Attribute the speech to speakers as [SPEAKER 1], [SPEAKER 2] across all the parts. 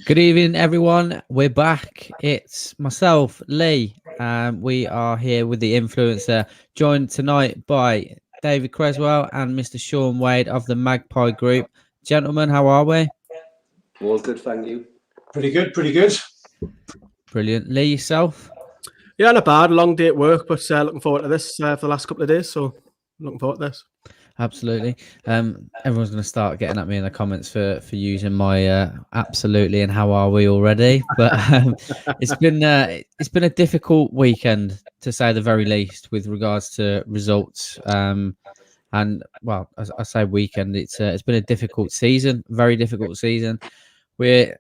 [SPEAKER 1] Good evening, everyone. We're back. It's myself, Lee. We are here with the influencer, joined tonight by David Creswell and Mr. Sean Wade of the Magpie Group. Gentlemen, how are we?
[SPEAKER 2] All good, thank you.
[SPEAKER 3] Pretty good, pretty good.
[SPEAKER 1] Brilliant. Lee, yourself?
[SPEAKER 4] Yeah, not bad. Long day at work, but looking forward to this for the last couple of days. So looking forward to this.
[SPEAKER 1] Absolutely. Everyone's going to start getting at me in the comments for using my absolutely and how are we already. But it's been a difficult weekend, to say the very least, with regards to results. And well, as I say weekend, it's been a difficult season, very difficult season. We're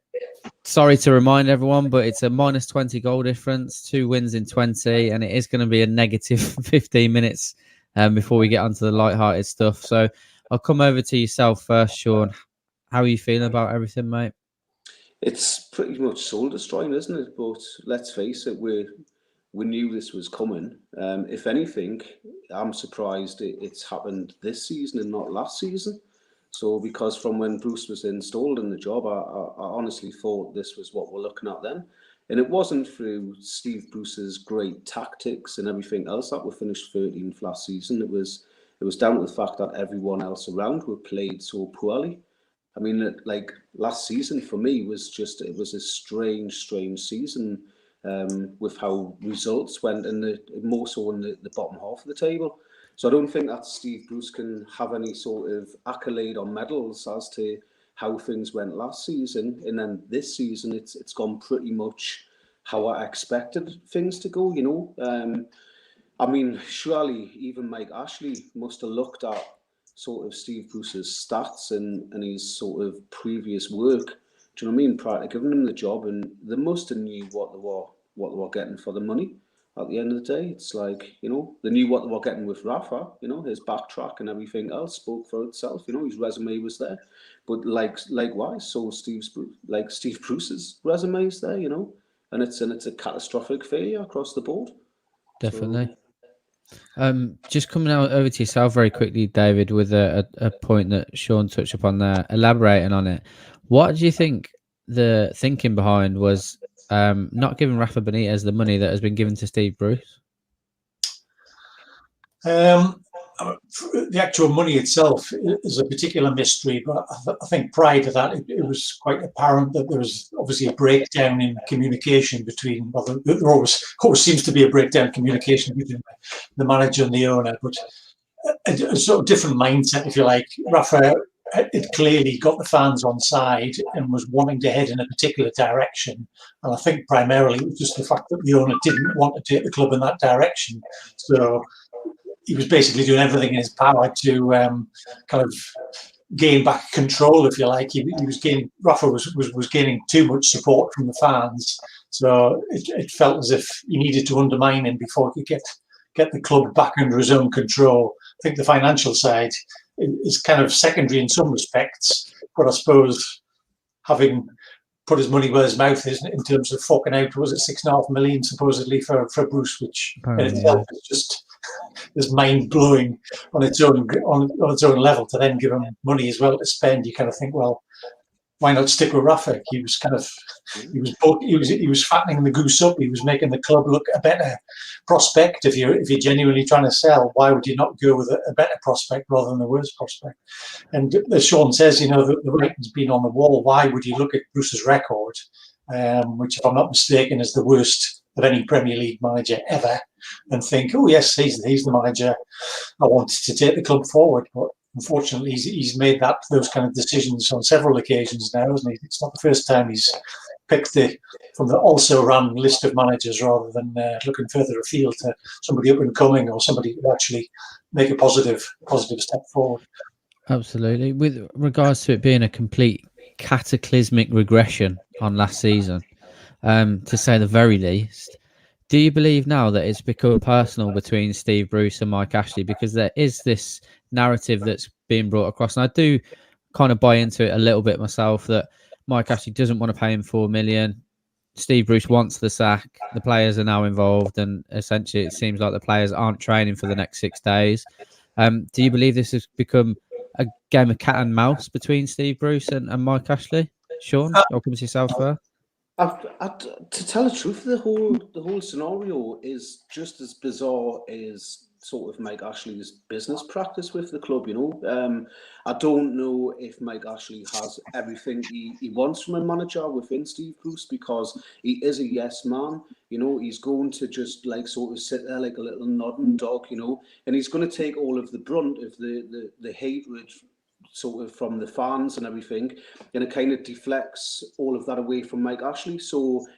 [SPEAKER 1] sorry to remind everyone, but it's a minus 20 goal difference, 2 wins in 20, and it is going to be a negative 15 minutes before we get onto the light-hearted stuff. So I'll come over to yourself first, Sean. How are you feeling about everything, mate?
[SPEAKER 2] It's pretty much soul-destroying, isn't it? But let's face it, we knew this was coming. If anything, I'm surprised it's happened this season and not last season. So because from when Bruce was installed in the job, I honestly thought this was what we're looking at then. And it wasn't through Steve Bruce's great tactics and everything else that we finished 13th last season. It was down to the fact that everyone else around were played so poorly. I mean, like last season for me it was a strange season with how results went, and more so in the bottom half of the table. So I don't think that Steve Bruce can have any sort of accolade or medals as to how things went last season, and then this season it's gone pretty much how I expected things to go. You know, I mean, surely even Mike Ashley must have looked at sort of Steve Bruce's stats and his sort of previous work. Do you know what I mean? Prior to giving him the job, and they must have knew what they were getting for the money. At the end of the day, it's like, you know, they knew what they were getting with Rafa. You know, his backtrack and everything else spoke for itself. You know, his resume was there, but likewise, so Steve Bruce's resume is there. You know, and it's a catastrophic failure across the board.
[SPEAKER 1] Definitely. So, just coming out over to yourself very quickly, David, with a point that Sean touched upon there, elaborating on it. What do you think the thinking behind was? Not giving Rafa Benitez the money that has been given to Steve Bruce?
[SPEAKER 3] The actual money itself is a particular mystery, but I think prior to that, it was quite apparent that there was obviously a breakdown in communication between, well, there always seems to be a breakdown in communication between the manager and the owner, but a sort of different mindset, if you like. Rafa it clearly got the fans on side and was wanting to head in a particular direction. And I think primarily it was just the fact that the owner didn't want to take the club in that direction. So he was basically doing everything in his power to kind of gain back control, if you like. Rafa was gaining too much support from the fans. So it felt as if he needed to undermine him before he could get the club back under his own control. I think the financial side is kind of secondary in some respects, but I suppose having put his money where his mouth is in terms of forking out, was it $6.5 million supposedly for Bruce, which in itself is just is mind blowing on its own level. To then give him money as well to spend, you kind of think, well, why not stick with Rafa? He was fattening the goose up. He was making the club look a better prospect. If you're genuinely trying to sell, why would you not go with a better prospect rather than the worst prospect? And as Sean says, you know, the writing's been on the wall. Why would you look at Bruce's record, which, if I'm not mistaken, is the worst of any Premier League manager ever, and think, oh yes, he's the manager I wanted to take the club forward? But unfortunately, he's made those kind of decisions on several occasions now, isn't he? It's not the first time he's picked from the also-ran list of managers rather than looking further afield to somebody up and coming or somebody who actually make a positive step forward.
[SPEAKER 1] Absolutely. With regards to it being a complete cataclysmic regression on last season, to say the very least, do you believe now that it's become personal between Steve Bruce and Mike Ashley? Because there is this narrative that's being brought across, and I do kind of buy into it a little bit myself, that Mike Ashley doesn't want to pay him $4 million. Steve Bruce wants the sack. The players are now involved, and essentially it seems like the players aren't training for the next 6 days. Do you believe this has become a game of cat and mouse between Steve Bruce and Mike Ashley? Sean? I'll come to yourself first.
[SPEAKER 2] To tell the truth, the whole scenario is just as bizarre as sort of Mike Ashley's business practice with the club. I don't know if Mike Ashley has everything he wants from a manager within Steve Bruce, because he is a yes man. He's going to just like sort of sit there like a little nodding dog, and he's going to take all of the brunt of the hatred sort of from the fans and everything, and it kind of deflects all of that away from Mike Ashley.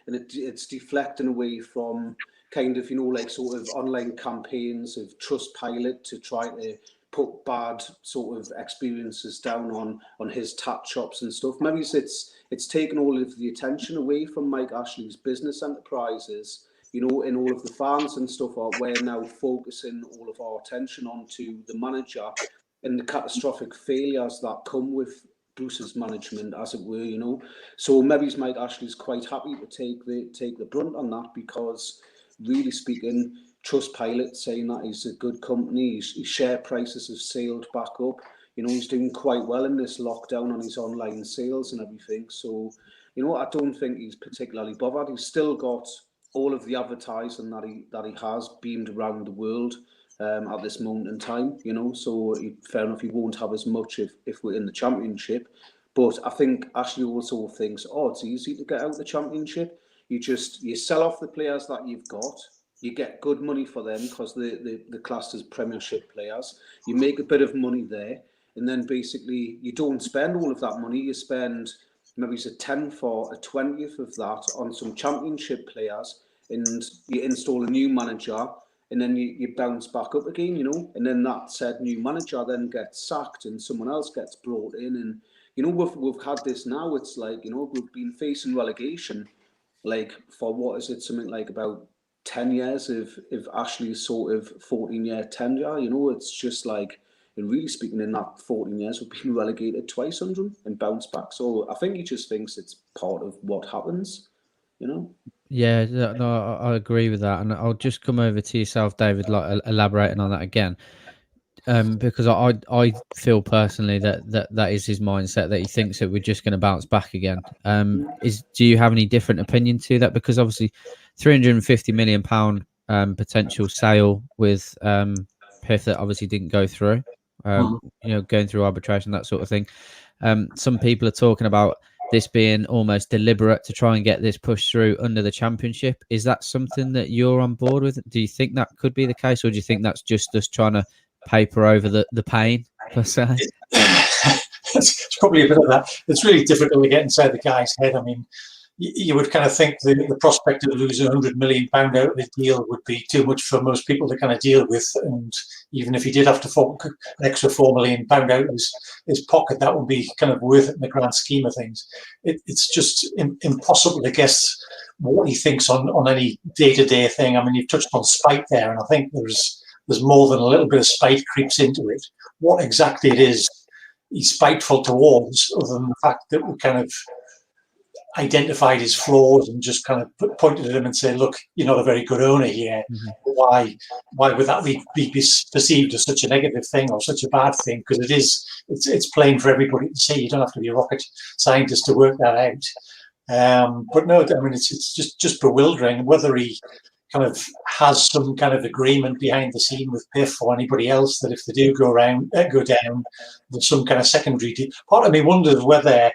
[SPEAKER 2] And it's deflecting away from kind of, like sort of online campaigns of Trustpilot to try to put bad sort of experiences down on his tat shops and stuff. Maybe it's taken all of the attention away from Mike Ashley's business enterprises, and all of the fans and stuff we're now focusing all of our attention onto the manager and the catastrophic failures that come with Bruce's management, as it were, So maybe Mike Ashley's quite happy to take the brunt on that, because really speaking, Trustpilot saying that he's a good company, his share prices have sailed back up. He's doing quite well in this lockdown on his online sales and everything. So, I don't think he's particularly bothered. He's still got all of the advertising that he has beamed around the world at this moment in time, so fair enough, he won't have as much if we're in the championship. But I think Ashley also thinks, it's easy to get out the championship. You sell off the players that you've got, you get good money for them because the classed as Premiership players. You make a bit of money there, and then basically you don't spend all of that money. You spend maybe it's a 10th or a 20th of that on some Championship players, and you install a new manager. And then you bounce back up again, and then that said new manager then gets sacked and someone else gets brought in. And, we've had this now. It's like, we've been facing relegation, like for what is it, something like about 10 years of Ashley's sort of 14-year tenure. It's just like, and really speaking, in that 14 years, we've been relegated twice under him and bounced back. So I think he just thinks it's part of what happens,
[SPEAKER 1] Yeah, no, I agree with that, and I'll just come over to yourself, David, like elaborating on that again, because I feel personally that is his mindset, that he thinks that we're just going to bounce back again. Do you have any different opinion to that? Because obviously, £350 million potential sale with Piff that obviously didn't go through, going through arbitration, that sort of thing. Some people are talking about this being almost deliberate to try and get this pushed through under the Championship. Is that something that you're on board with? Do you think that could be the case, or do you think that's just us trying to paper over the pain, per se?
[SPEAKER 3] It's probably a bit of that. It's really difficult to get inside the guy's head. I mean, you would kind of think the prospect of losing £100 million out of the deal would be too much for most people to kind of deal with. And even if he did have to fork an extra £4 million out of his pocket, that would be kind of worth it in the grand scheme of things. It's just impossible to guess what he thinks on any day-to-day thing. I mean, you've touched on spite there, and I think there's more than a little bit of spite creeps into it. What exactly it is he's spiteful towards, other than the fact that we kind of identified his flaws and just kind of pointed at him and said, look, you're not a very good owner here. Why would that be perceived as such a negative thing or such a bad thing? Because it's plain for everybody to see. You don't have to be a rocket scientist to work that out. But no, I mean, it's just bewildering whether he kind of has some kind of agreement behind the scene with Piff or anybody else that if they do go down, there's some kind of secondary deal. Part of me wonders whether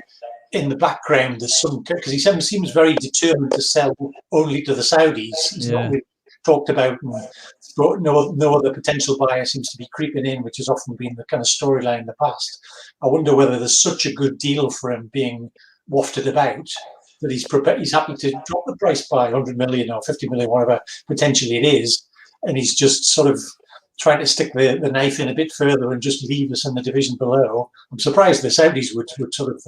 [SPEAKER 3] in the background there's some, because he seems very determined to sell only to the Saudis. He's not really talked about, no other potential buyer seems to be creeping in, which has often been the kind of storyline in the past. I wonder whether there's such a good deal for him being wafted about that he's happy to drop the price by 100 million or 50 million, whatever potentially it is, and he's just sort of trying to stick the knife in a bit further and just leave us in the division below. I'm surprised the Saudis would sort of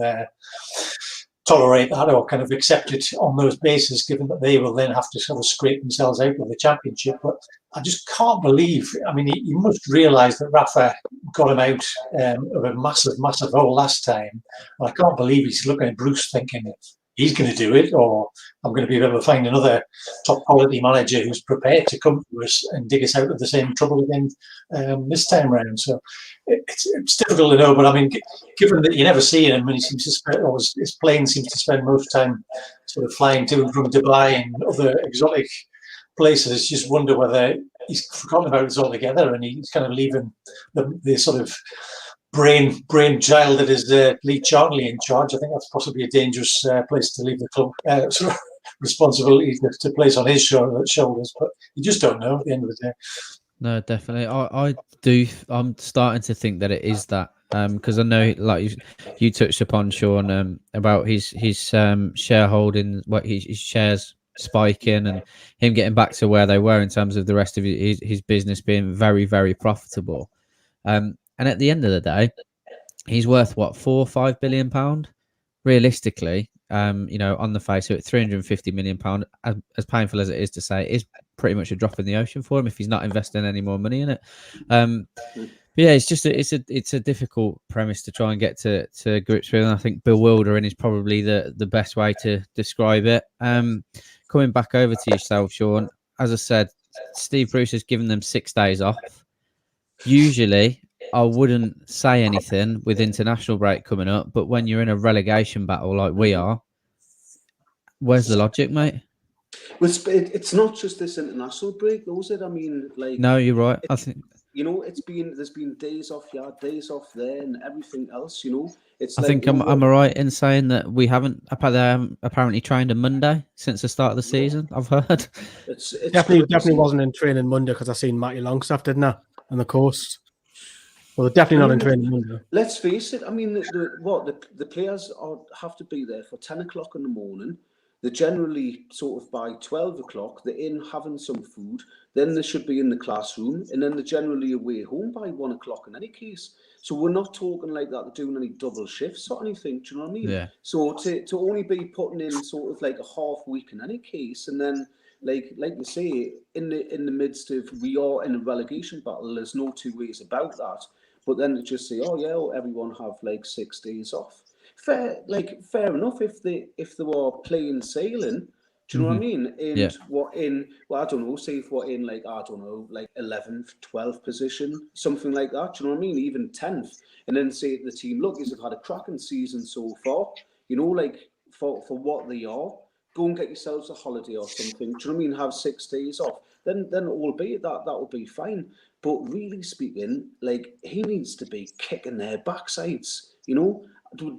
[SPEAKER 3] tolerate that or kind of accept it on those bases, given that they will then have to sort of scrape themselves out of the Championship. But I just can't believe, I mean, you must realise that Rafa got him out of a massive, massive hole last time. And I can't believe he's looking at Bruce thinking, he's going to do it, or I'm going to be able to find another top quality manager who's prepared to come to us and dig us out of the same trouble again this time round. So it's difficult to know, but I mean, given that you never see him, and he seems to spend, or his plane seems to spend most time sort of flying to and from Dubai and other exotic places, just wonder whether he's forgotten about us altogether and he's kind of leaving the sort of brain child that is Lee Charnley in charge. I think that's possibly a dangerous place to leave the club sort of responsibility to place on his shoulders, but you just don't know at the end of the day.
[SPEAKER 1] No, definitely. I do. I'm starting to think that it is that, because I know, like you touched upon, Sean, about his shareholding, his shares spiking, and him getting back to where they were in terms of the rest of his business being very, very profitable. And at the end of the day, he's worth what, £4 or £5 billion, realistically. On the face of it, £350 million, as painful as it is to say, is pretty much a drop in the ocean for him if he's not investing any more money in it. But yeah, it's just it's a difficult premise to try and get to grips with, and I think bewildering is probably the best way to describe it. Coming back over to yourself, Sean, as I said, Steve Bruce has given them 6 days off. Usually I wouldn't say anything with international break coming up, but when you're in a relegation battle like we are, where's the logic, mate?
[SPEAKER 2] Well, it's not just this international break, though, is it? I mean, like,
[SPEAKER 1] no, you're right. I think,
[SPEAKER 2] there's been days off here, days off there, and everything else. It's.
[SPEAKER 1] I think am I right in saying that they haven't apparently trained on Monday since the start of the season? I've heard.
[SPEAKER 2] It's
[SPEAKER 4] definitely wasn't in training Monday because I seen Matty Longstaff, didn't I, on the coast. Well, they're definitely not in training Monday.
[SPEAKER 2] Let's face it. I mean, the players have to be there for 10 o'clock in the morning. They're generally sort of by 12 o'clock, they're in having some food. Then they should be in the classroom, and then they're generally away home by 1 o'clock in any case. So we're not talking like that, they're doing any double shifts or anything. Do you know what I mean?
[SPEAKER 1] Yeah.
[SPEAKER 2] So to only be putting in sort of like a half week in any case, and then like you say, in the midst of we are in a relegation battle, there's no two ways about that. But then to just say, oh yeah, everyone have like 6 days off. Fair enough if they were plain sailing. Do you know what I mean? And I don't know, say if we're in like 11th, 12th position, something like that. Do you know what I mean? Even 10th, and then say to the team, look, you've had a cracking season so far. Like for what they are, go and get yourselves a holiday or something. Do you know what I mean? Have 6 days off. Then albeit that will be fine. But really speaking, like, he needs to be kicking their backsides.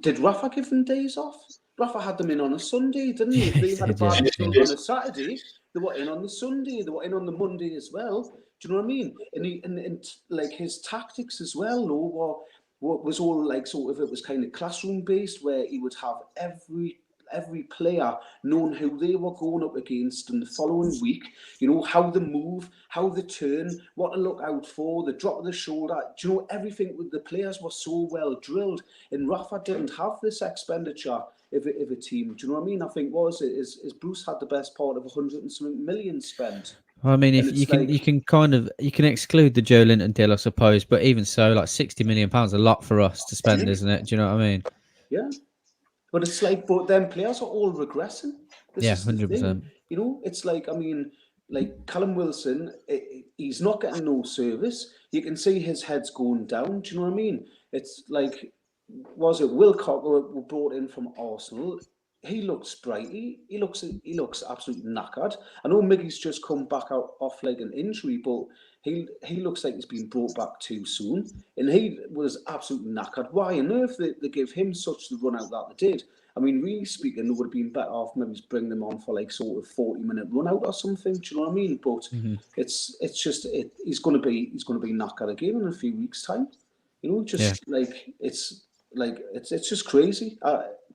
[SPEAKER 2] Did Rafa give them days off? Rafa had them in on a Sunday, didn't he? If they had a bad result on a Saturday, they were in on the Sunday. They were in on the Monday as well. Do you know what I mean? And like his tactics as well, was all like sort of, it was kind of classroom based, where he would have every player knowing who they were going up against in the following week, how they move, how they turn, what to look out for, the drop of the shoulder. Do you know, everything with the players was so well drilled, and Rafa didn't have this expenditure of a team. Do you know what I mean? I think is Bruce had the best part of 100 and something million spent.
[SPEAKER 1] I mean, if you can exclude the Joe Linton deal, I suppose, but even so, like £60 million is a lot for us to spend, isn't it? Do you know what I mean?
[SPEAKER 2] Yeah. But it's like, but then players are all regressing.
[SPEAKER 1] Yeah, 100%.
[SPEAKER 2] It's like, I mean, like Callum Wilson, he's not getting no service. You can see his head's going down. Do you know what I mean? It's like, was it Wilcock were brought in from Arsenal? He looks sprightly. He looks absolutely knackered. I know Miggy's just come back off like an injury, but he looks like he's been brought back too soon, and he was absolutely knackered. Why on earth they give him such the run out that they did? I mean, really speaking, they would have been better off maybe bring them on for like sort of 40-minute run out or something. Do you know what I mean? But it's just he's going to be knackered again in a few weeks' time. It's just crazy.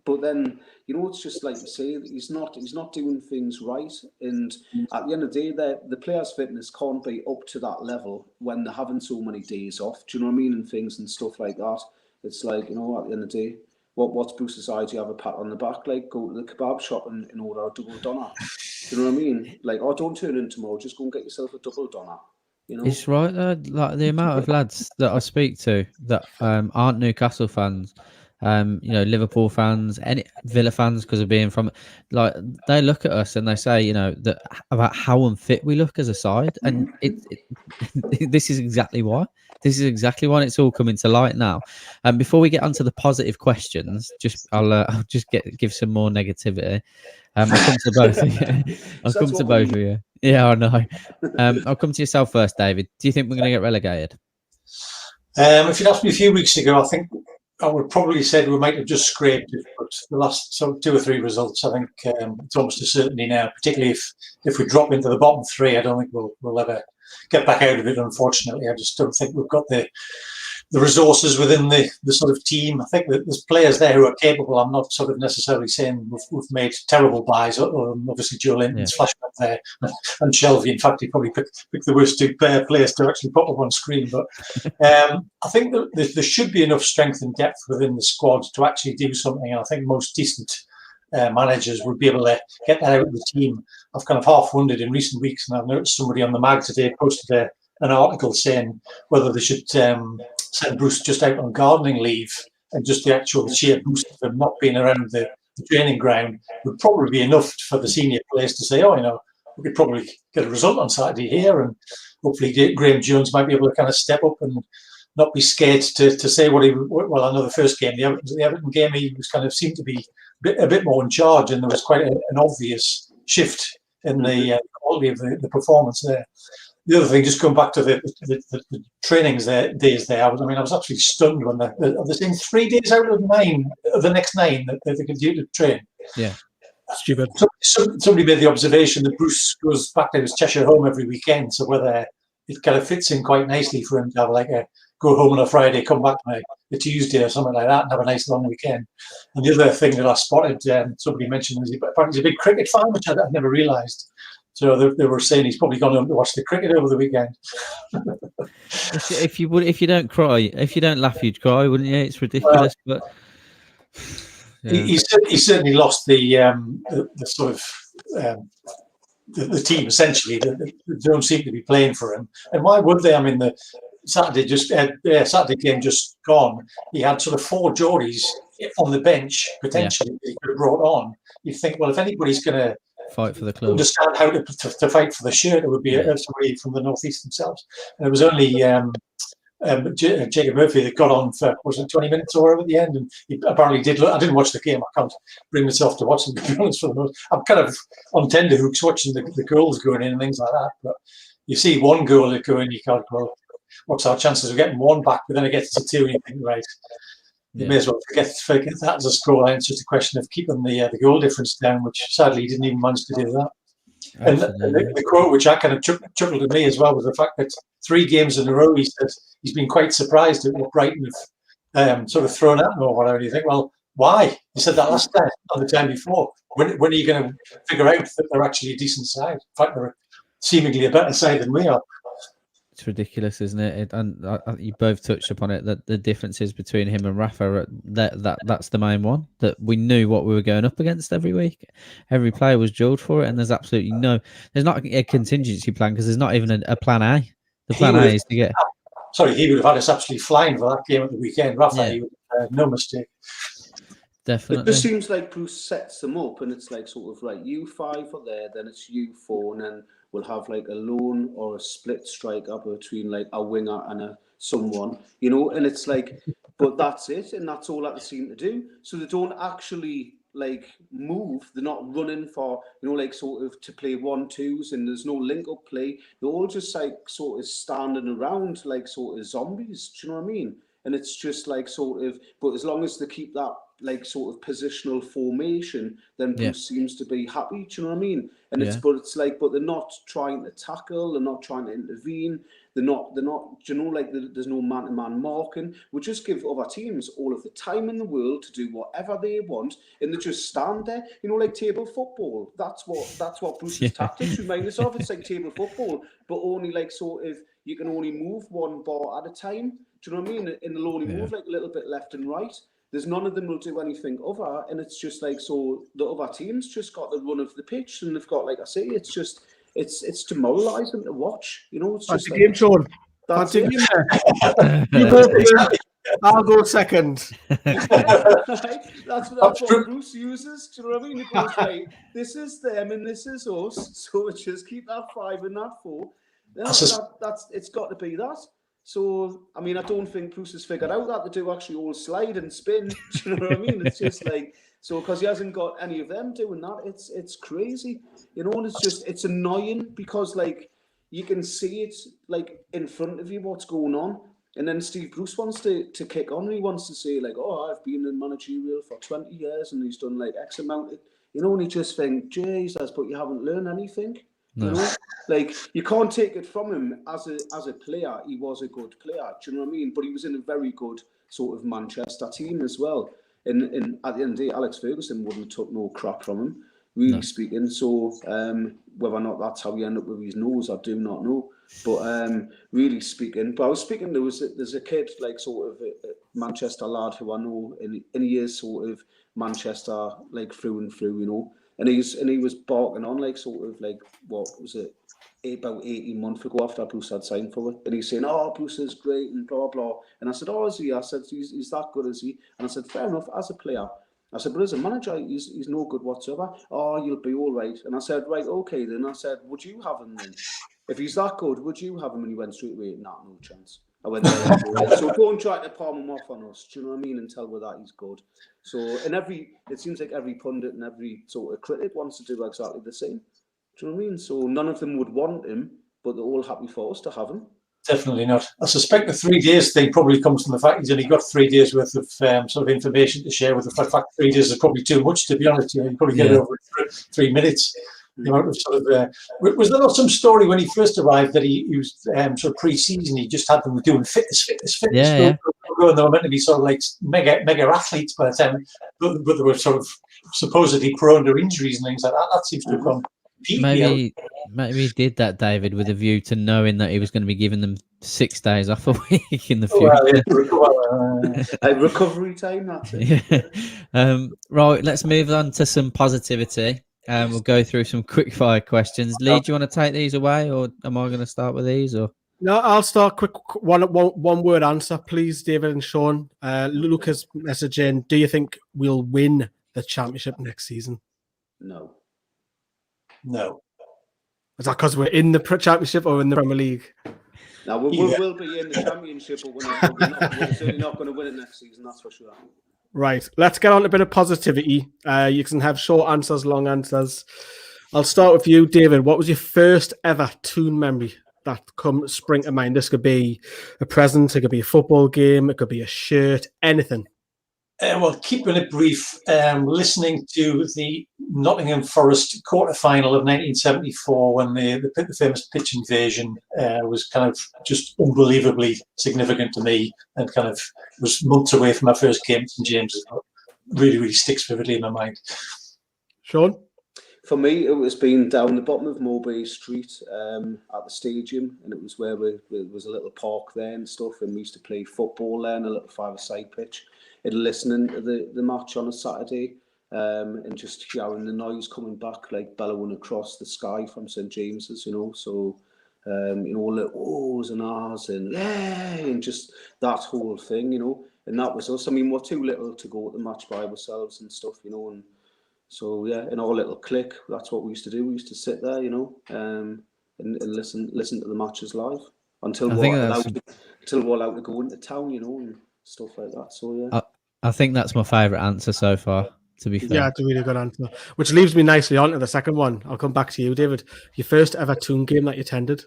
[SPEAKER 2] But then, it's just like you say, he's not doing things right. And at the end of the day, the players' fitness can't be up to that level when they're having so many days off. Do you know what I mean? And things and stuff like that. It's like, at the end of the day, what's Bruce's idea? Have a pat on the back, like go to the kebab shop and order a double doner. Do you know what I mean? Like, don't turn in tomorrow, just go and get yourself a double doner.
[SPEAKER 1] It's right. Like the amount of lads that I speak to that aren't Newcastle fans, Liverpool fans, any Villa fans, because of being from, like, they look at us and they say, that about how unfit we look as a side, and this is exactly why. This is exactly why it's all coming to light now. And before we get onto the positive questions, I'll just give some more negativity. I'll come to both of you. I'll come to both of you. Yeah, I know. I'll come to yourself first, David. Do you think we're going to get relegated?
[SPEAKER 3] If you'd asked me a few weeks ago, I think I would probably said we might have just scraped it, but the last 2 or 3 results, I think it's almost a certainty now. Particularly if we drop into the bottom 3, I don't think we'll ever get back out of it. Unfortunately, I just don't think we've got the resources within the sort of team. I think that there's players there who are capable. I'm not sort of necessarily saying we've made terrible buys. Or obviously, Joe Linton's flashing up there, and Shelby. In fact, he probably picked the worst 2 players to actually pop up on screen. But I think that there should be enough strength and depth within the squad to actually do something. And I think most decent managers would be able to get that out of the team. I've kind of half wondered in recent weeks, and I've noticed somebody on the mag today posted an article saying whether they should send Bruce just out on gardening leave, and just the actual sheer boost of him not being around the training ground would probably be enough for the senior players to say, we could probably get a result on Saturday here, and hopefully Graham Jones might be able to kind of step up and not be scared to say what I know the first game, the Everton game, he was kind of seemed to be a bit more in charge, and there was quite an obvious shift in the quality of the performance there. The other thing, just going back to the trainings days there, I was actually stunned when they're saying 3 days out of 9 of the next 9 that they continue to train.
[SPEAKER 4] Yeah, stupid.
[SPEAKER 3] Somebody made the observation that Bruce goes back to his Cheshire home every weekend, so whether it kind of fits in quite nicely for him to have like a go home on a Friday, come back on a Tuesday or something like that, and have a nice long weekend. And the other thing that I spotted, somebody mentioned, is apparently he's a big cricket fan, which I'd never realised. So they were saying he's probably gone to watch the cricket over the weekend.
[SPEAKER 1] If you don't cry, if you don't laugh, you'd cry, wouldn't you? It's ridiculous, but
[SPEAKER 3] yeah. He certainly lost the sort of the team essentially. They don't seem to be playing for him, and why would they? I mean, the Saturday game just gone. He had sort of 4 Geordies on the bench potentially that he could have brought on. You think, well, if anybody's going to
[SPEAKER 1] fight for the club,
[SPEAKER 3] understand how to fight for the shirt, it would be somebody from the northeast themselves. And it was only Jacob Murphy that got on for 20 minutes or whatever at the end, and he apparently did. I didn't watch the game. I can't bring myself to watch them, to be honest. For the most, I'm kind of on tenterhooks watching the goals going in and things like that. But you see one goal go in, you can't. Well, what's our chances of getting 1 back? But then it gets to 2, and you think, right, you may as well forget that as a scoreline. It's just a question of keeping the goal difference down, which sadly he didn't even manage to do that. And the quote, which I kind of chuckled at me as well, was the fact that 3 games in a row he said he's been quite surprised at what Brighton have sort of thrown at him or whatever. And you think, well, why? He said that last time or the time before. When are you going to figure out that they're actually a decent side? In fact, they're seemingly a better side than we are.
[SPEAKER 1] It's ridiculous, isn't it? And you both touched upon it, that the differences between him and Rafa, that's the main one. That we knew what we were going up against every week. Every player was drilled for it, and there's absolutely there's not a contingency plan, because there's not even a plan A. The plan A is to get.
[SPEAKER 3] Sorry, he would have had us absolutely flying for that game at the weekend. Rafa, he would have no mistake.
[SPEAKER 1] Definitely.
[SPEAKER 2] It just seems like Bruce sets them up, and it's like sort of like you 5 are there, then it's you 4, and then we'll have like a lone or a split striker between like a winger and someone, and it's like, but that's it, and that's all that they seem to do. So they don't actually like move. They're not running for, like sort of to play 1-2s, and there's no link up play. They're all just like sort of standing around like sort of zombies. Do you know what I mean? And it's just like sort of, but as long as they keep that like sort of positional formation, then Bruce seems to be happy. Do you know what I mean? And but they're not trying to tackle, they're not trying to intervene, they're not, there's no man-to-man marking. We just give other teams all of the time in the world to do whatever they want, and they just stand there, like table football. That's what Bruce's tactics remind us of. It's like table football, but only like sort of, you can only move 1 ball at a time. Do you know what I mean? And they'll only move like a little bit left and right. There's none of them will do anything other, and it's just like, so the other teams just got the run of the pitch, and they've got, like I say, it's just it's demoralising to watch. It's just
[SPEAKER 4] like, game, Sean.
[SPEAKER 2] That's it.
[SPEAKER 4] I'll go second.
[SPEAKER 2] That's what Bruce uses. Do you know what I mean? He goes, right, this is them and this is us. So just keep that 5 and that 4. It's got to be that. So, I mean, I don't think Bruce has figured out that they do actually all slide and spin. Do you know what I mean? It's just like, so because he hasn't got any of them doing that, it's crazy. You know, and it's annoying because, like, you can see it, like, in front of you what's going on. And then Steve Bruce wants to kick on and he wants to say, like, oh, I've been in managerial for 20 years and he's done, like, X amount. You know, and you just think, Jesus, but you haven't learned anything. No. You know, like, you can't take it from him as a player. He was a good player. Do you know what I mean? But he was in a very good sort of Manchester team as well. And at the end of the day, Alex Ferguson wouldn't have took no crap from him, really speaking. So whether or not that's how he ended up with his nose, I do not know. But really speaking, but I was speaking, there's a kid, like, sort of a Manchester lad who I know, and he is sort of Manchester, like, through and through, you know. And he was barking on, like, sort of, like, what was it, about 18 months ago after Bruce had signed for it. And he's saying, oh, Bruce is great and blah, blah. And I said, oh, is he? I said, he's that good, is he? And I said, fair enough, as a player. I said, but as a manager, he's no good whatsoever. Oh, you'll be all right. And I said, right, okay then. I said, would you have him then? If he's that good, would you have him? And he went straight away, nah, no chance. I went, so don't try to palm him off on us, do you know what I mean, and tell her that he's good. So, and it seems like every pundit and every sort of critic wants to do exactly the same. Do you know what I mean? So none of them would want him, but they're all happy for us to have him.
[SPEAKER 3] Definitely not. I suspect the 3 days thing probably comes from the fact he's only got 3 days worth of sort of information to share with the fact 3 days is probably too much, to be honest. You probably get it over in 3 minutes. The amount of sort of, was there not some story when he first arrived that he was sort of pre-season, he just had them doing fitness.
[SPEAKER 1] Yeah.
[SPEAKER 3] And they were meant to be sort of like mega athletes by the time, but they were sort of supposedly prone to injuries and things like that. That seems to have gone.
[SPEAKER 1] Maybe he did that, David, with a view to knowing that he was going to be giving them 6 days off a week in the future.
[SPEAKER 2] Recovery time, that's it.
[SPEAKER 1] Yeah. Right, let's move on to some positivity. We'll go through some quick fire questions. Lee, do you want to take these away, or am I going to start with these? Or
[SPEAKER 4] no, I'll start quick. One word answer, please, David and Sean. Lucas messaging, do you think we'll win the championship next season?
[SPEAKER 2] No.
[SPEAKER 4] Is that because we're in the championship or in the Premier League?
[SPEAKER 2] No, we'll be in the championship, but we're certainly not going to win it next season, that's for sure. Right, let's get on to a bit of positivity. You can have short answers, long answers. I'll start with you, David. What was your first ever Toon memory that spring to mind? This could be a present, it could be a football game, it could be a shirt, anything.
[SPEAKER 3] Well, keeping it brief, listening to the Nottingham Forest quarter-final of 1974 when the famous pitch invasion was kind of just unbelievably significant to me, and kind of was months away from my first game at St James's. Really, really sticks vividly in my mind.
[SPEAKER 4] Sean?
[SPEAKER 2] For me, it was being down the bottom of Mowbray Street at the stadium, and it was where there was a little park there and stuff, and we used to play football there in a little 5-a-side pitch. And listening to the match on a Saturday, and just hearing the noise coming back, like bellowing across the sky from St James's, you know. So, you know, all the ohs and ahs and yay, and just that whole thing, you know. And that was us. I mean, we're too little to go to the match by ourselves and stuff, you know. And so, yeah, in our little clique, that's what we used to do. We used to sit there, you know, and listen to the matches live until we're allowed to go into town, you know, and stuff like that. So, yeah.
[SPEAKER 1] I think that's my favourite answer so far, to be fair.
[SPEAKER 4] Yeah, it's a really good answer. Which leaves me nicely on to the second one. I'll come back to you, David. Your first ever Toon game that you attended?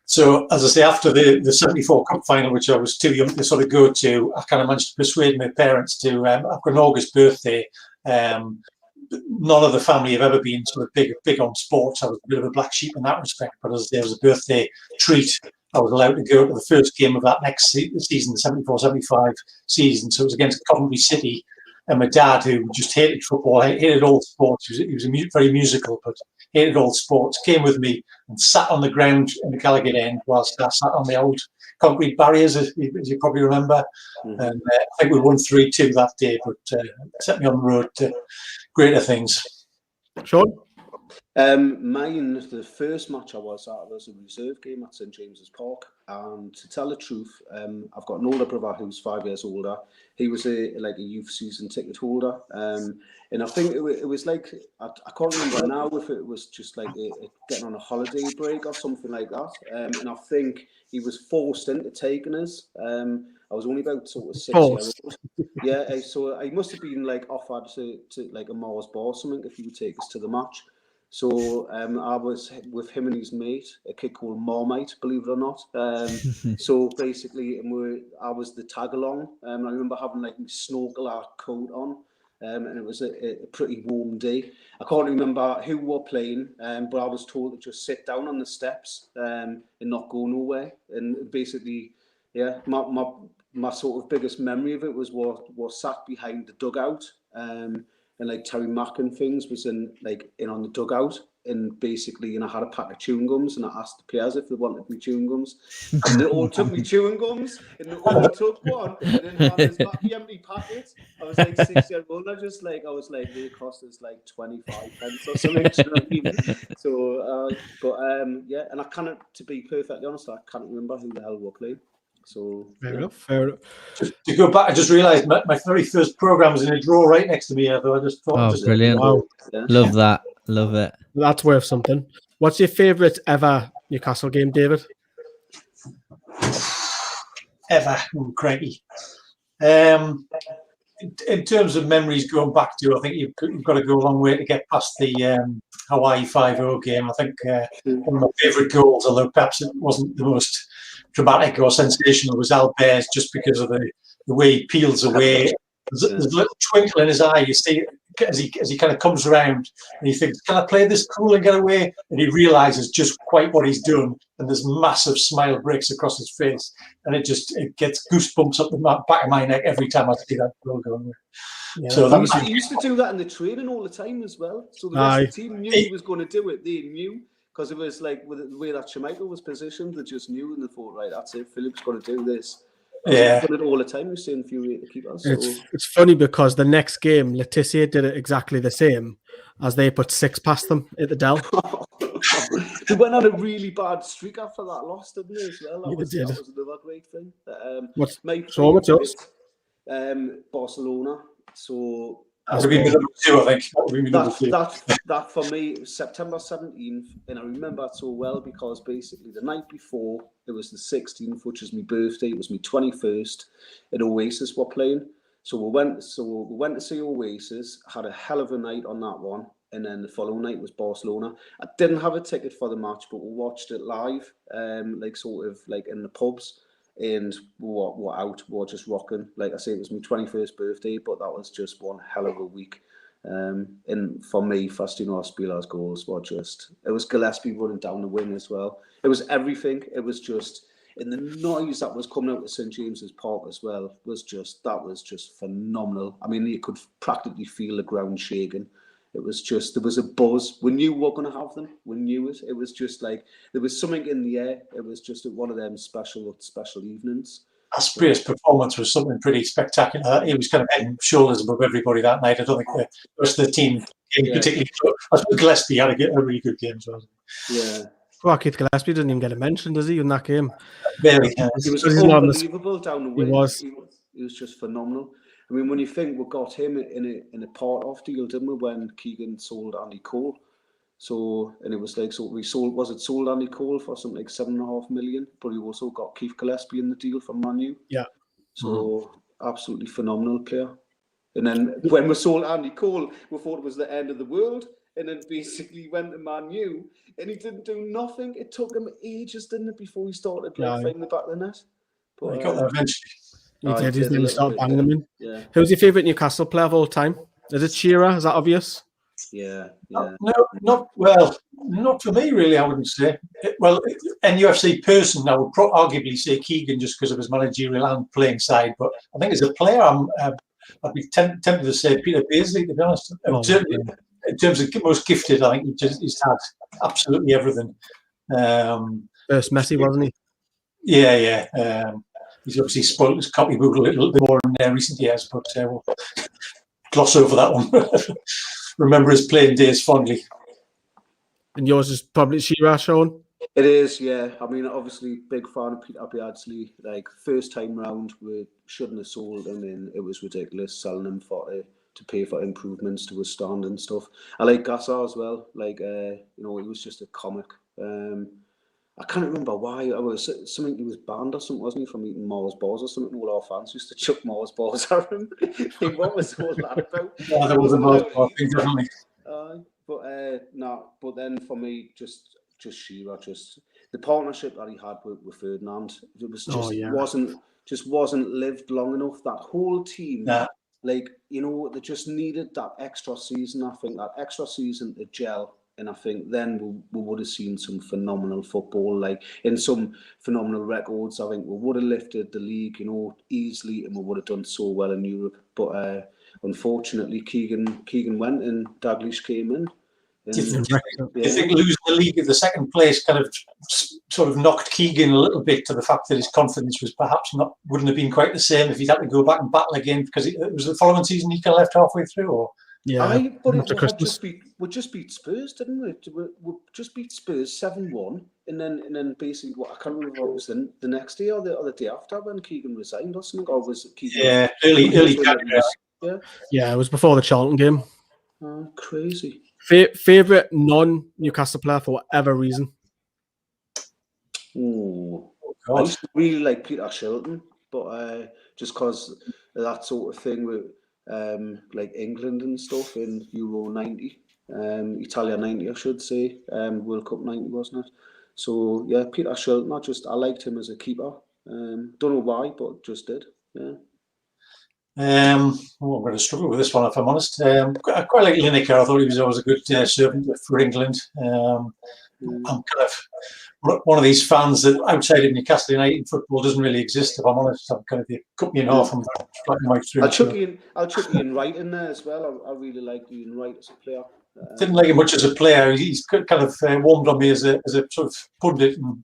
[SPEAKER 3] So, as I say, after the 74 Cup final, which I was too young to sort of go to, I kind of managed to persuade my parents to, I've got an August birthday. None of the family have ever been sort of big on sports. I was a bit of a black sheep in that respect, but as there was a birthday treat, I was allowed to go to the first game of that next season, the 74-75 season. So it was against Coventry City. And my dad, who just hated football, hated all sports, he was very musical, but hated all sports, came with me and sat on the ground in the Gallagher end whilst I sat on the old concrete barriers, as you probably remember. Mm-hmm. And I think we won 3-2 that day, but set me on the road to greater things.
[SPEAKER 4] Sean?
[SPEAKER 2] Mine, the first match I was at was a reserve game at St James's Park, and to tell the truth, I've got an older brother who's 5 years older. He was a youth season ticket holder, and I think it was like I can't remember now if it was just like getting on a holiday break or something like that. And I think he was forced into taking us. I was only about sort of 6 years old. Yeah, so I must have been like offered to like a Mars bar or something if he would take us to the match. So I was with him and his mate, a kid called Marmite, believe it or not. So basically, I was the tag along. I remember having like my snorkel art coat on, and it was a pretty warm day. I can't remember who were playing, but I was told to just sit down on the steps and not go nowhere. And basically, yeah, my sort of biggest memory of it was sat behind the dugout. And like Terry Mack and things was in on the dugout, and basically, I had a pack of chewing gums, and I asked the players if they wanted me chewing gums, and they all took me chewing gums, and they all took one, and then had this empty packet. I was like 6 years old, I was like, they cost us like 25 pence or something. You know what I mean? So, yeah, and I can't, to be perfectly honest, I can't remember who the hell were playing. So
[SPEAKER 4] fair enough.
[SPEAKER 3] Just to go back, I just realised my very first programme was in a drawer right next to me. Though I just thought,
[SPEAKER 1] brilliant!
[SPEAKER 4] Wow.
[SPEAKER 2] Yeah.
[SPEAKER 1] Love that, love it.
[SPEAKER 4] That's worth something. What's your favourite ever Newcastle game, David?
[SPEAKER 3] Ever, crikey. In terms of memories going back to, I think you've got to go a long way to get past the Hawaii 5-0 game. I think one of my favourite goals, although perhaps it wasn't the most dramatic or sensational, was Albert's, just because of the way he peels away. There's a little twinkle in his eye, you see, as he kind of comes around, and he thinks, can I play this cool and get away? And he realises just quite what he's done, and this massive smile breaks across his face, and it gets goosebumps up the back of my neck every time I see that goal going there. Yeah. So
[SPEAKER 2] he used to do that in the training all the time as well. So the rest of the team knew he was going to do it. They knew. Because it was like with the way that Schmeichel was positioned, they just knew, and they thought, right, that's it. Philip's going to do this.
[SPEAKER 3] Yeah,
[SPEAKER 2] done it all the time. We've seen a few keepers. So.
[SPEAKER 4] It's funny because the next game, Laetitia did it exactly the same, as they put 6 past them at the Dell.
[SPEAKER 2] They went on a really bad streak after that loss, didn't they? As well, that was another great thing.
[SPEAKER 4] What's
[SPEAKER 2] yours? Barcelona. So.
[SPEAKER 3] That would be number 2, I think.
[SPEAKER 2] That for me, September 17th, and I remember it so well because basically the night before, it was the 16th, which was my birthday. It was my 21st, and Oasis were playing. So we went to see Oasis, had a hell of a night on that one, and then the following night was Barcelona. I didn't have a ticket for the match, but we watched it live, sort of in the pubs. And we're out, we're just rocking. Like I say, it was my 21st birthday, but that was just one hell of a week. And for me, Faustino Spila's goals were just, it was Gillespie running down the wing as well. It was everything. It was just, and the noise that was coming out of St James's Park as well was just phenomenal. I mean, you could practically feel the ground shaking. It was just, there was a buzz. We knew we were going to have them. We knew it. It was just like, there was something in the air. It was just one of them special evenings.
[SPEAKER 3] Aspria's performance was something pretty spectacular. He was kind of head and shoulders above everybody that night. I don't think the rest of the team came particularly close. I think Gillespie had a really good game as well.
[SPEAKER 2] Yeah.
[SPEAKER 4] Well, Keith Gillespie didn't even get a mention, does he, in that game?
[SPEAKER 3] Barely.
[SPEAKER 2] He was unbelievable down the wing.
[SPEAKER 4] He was
[SPEAKER 2] just phenomenal. I mean, when you think we got him in a part-off deal, didn't we, when Keegan sold Andy Cole? So, and it was like, so we sold Andy Cole for something like 7.5 million, but we also got Keith Gillespie in the deal from Man U.
[SPEAKER 4] Yeah.
[SPEAKER 2] So, absolutely phenomenal player. And then when we sold Andy Cole, we thought it was the end of the world. And then basically went to Man U, and he didn't do nothing. It took him ages, didn't it, before he started finding the back of the net.
[SPEAKER 3] But he got there eventually.
[SPEAKER 4] He did. He started banging them in.
[SPEAKER 2] Yeah.
[SPEAKER 4] Who's your favourite Newcastle player of all time? Is it Shearer? Is that obvious?
[SPEAKER 2] Yeah.
[SPEAKER 3] No, not for me, really, I wouldn't say. NUFC person, I would arguably say Keegan just because of his managerial and playing side. But I think as a player, I'd be tempted to say Peter Beasley, to be honest. Certainly, in terms of most gifted, I think he's had absolutely everything.
[SPEAKER 4] First Messi, wasn't he?
[SPEAKER 3] Yeah. He's obviously spoiled his copybook a little bit more in recent years, but we'll gloss over that one. Remember his playing days fondly.
[SPEAKER 4] And yours is probably Shearer, Sean.
[SPEAKER 2] It is, yeah. I mean, obviously, big fan of Peter Beardsley. Like, first time round, we shouldn't have sold him in. It was ridiculous selling him to pay for improvements to his stand and stuff. I like Gassar as well. Like, you know, he was just a comic. I can't remember why. I was something he was banned or something, wasn't he, from eating Mars bars or something? All our fans used to chuck Mars bars at him. Like, what was all that about?
[SPEAKER 3] Yeah, there was a Mars bar thing, definitely.
[SPEAKER 2] But then for me, just Shearer, just the partnership that he had with Ferdinand, it was just wasn't lived long enough. That whole team, like, you know, they just needed that extra season. I think that extra season to gel. And I think then we would have seen some phenomenal football, like in some phenomenal records. I think we would have lifted the league, you know, easily, and we would have done so well in Europe. But unfortunately, Keegan went and Dalglish came in.
[SPEAKER 3] Do you think losing the league at the second place kind of sort of knocked Keegan a little bit to the fact that his confidence was perhaps wouldn't have been quite the same if he'd had to go back and battle again, because it was the following season he kind of left halfway through? Or
[SPEAKER 2] but we just beat Spurs, didn't we? We just beat Spurs 7-1, and then basically I can't remember what it was the next day or the day after when Keegan resigned or something, or was it Keegan?
[SPEAKER 3] Yeah, early January.
[SPEAKER 4] Yeah, it was before the Charlton game.
[SPEAKER 2] Oh, crazy.
[SPEAKER 4] Favorite non-Newcastle player for whatever reason?
[SPEAKER 2] I used to really like Peter Shilton, but just because that sort of thing with like England and stuff in Euro 90, Italia 90, I should say, World Cup 90, wasn't it? So yeah, Peter Shilton, I liked him as a keeper. Don't know why, but just did. Yeah.
[SPEAKER 3] I'm going to struggle with this one, if I'm honest. I quite like Lineker. I thought he was always a good servant for England. I'm kind of one of these fans that outside of Newcastle United football doesn't really exist, if I'm honest. I'm kind of cut me in half and
[SPEAKER 2] I'll chuck Ian Wright in there as well. I really like Ian Wright as a player.
[SPEAKER 3] Didn't like him much as a player. He's kind of warmed on me as a sort of pundit and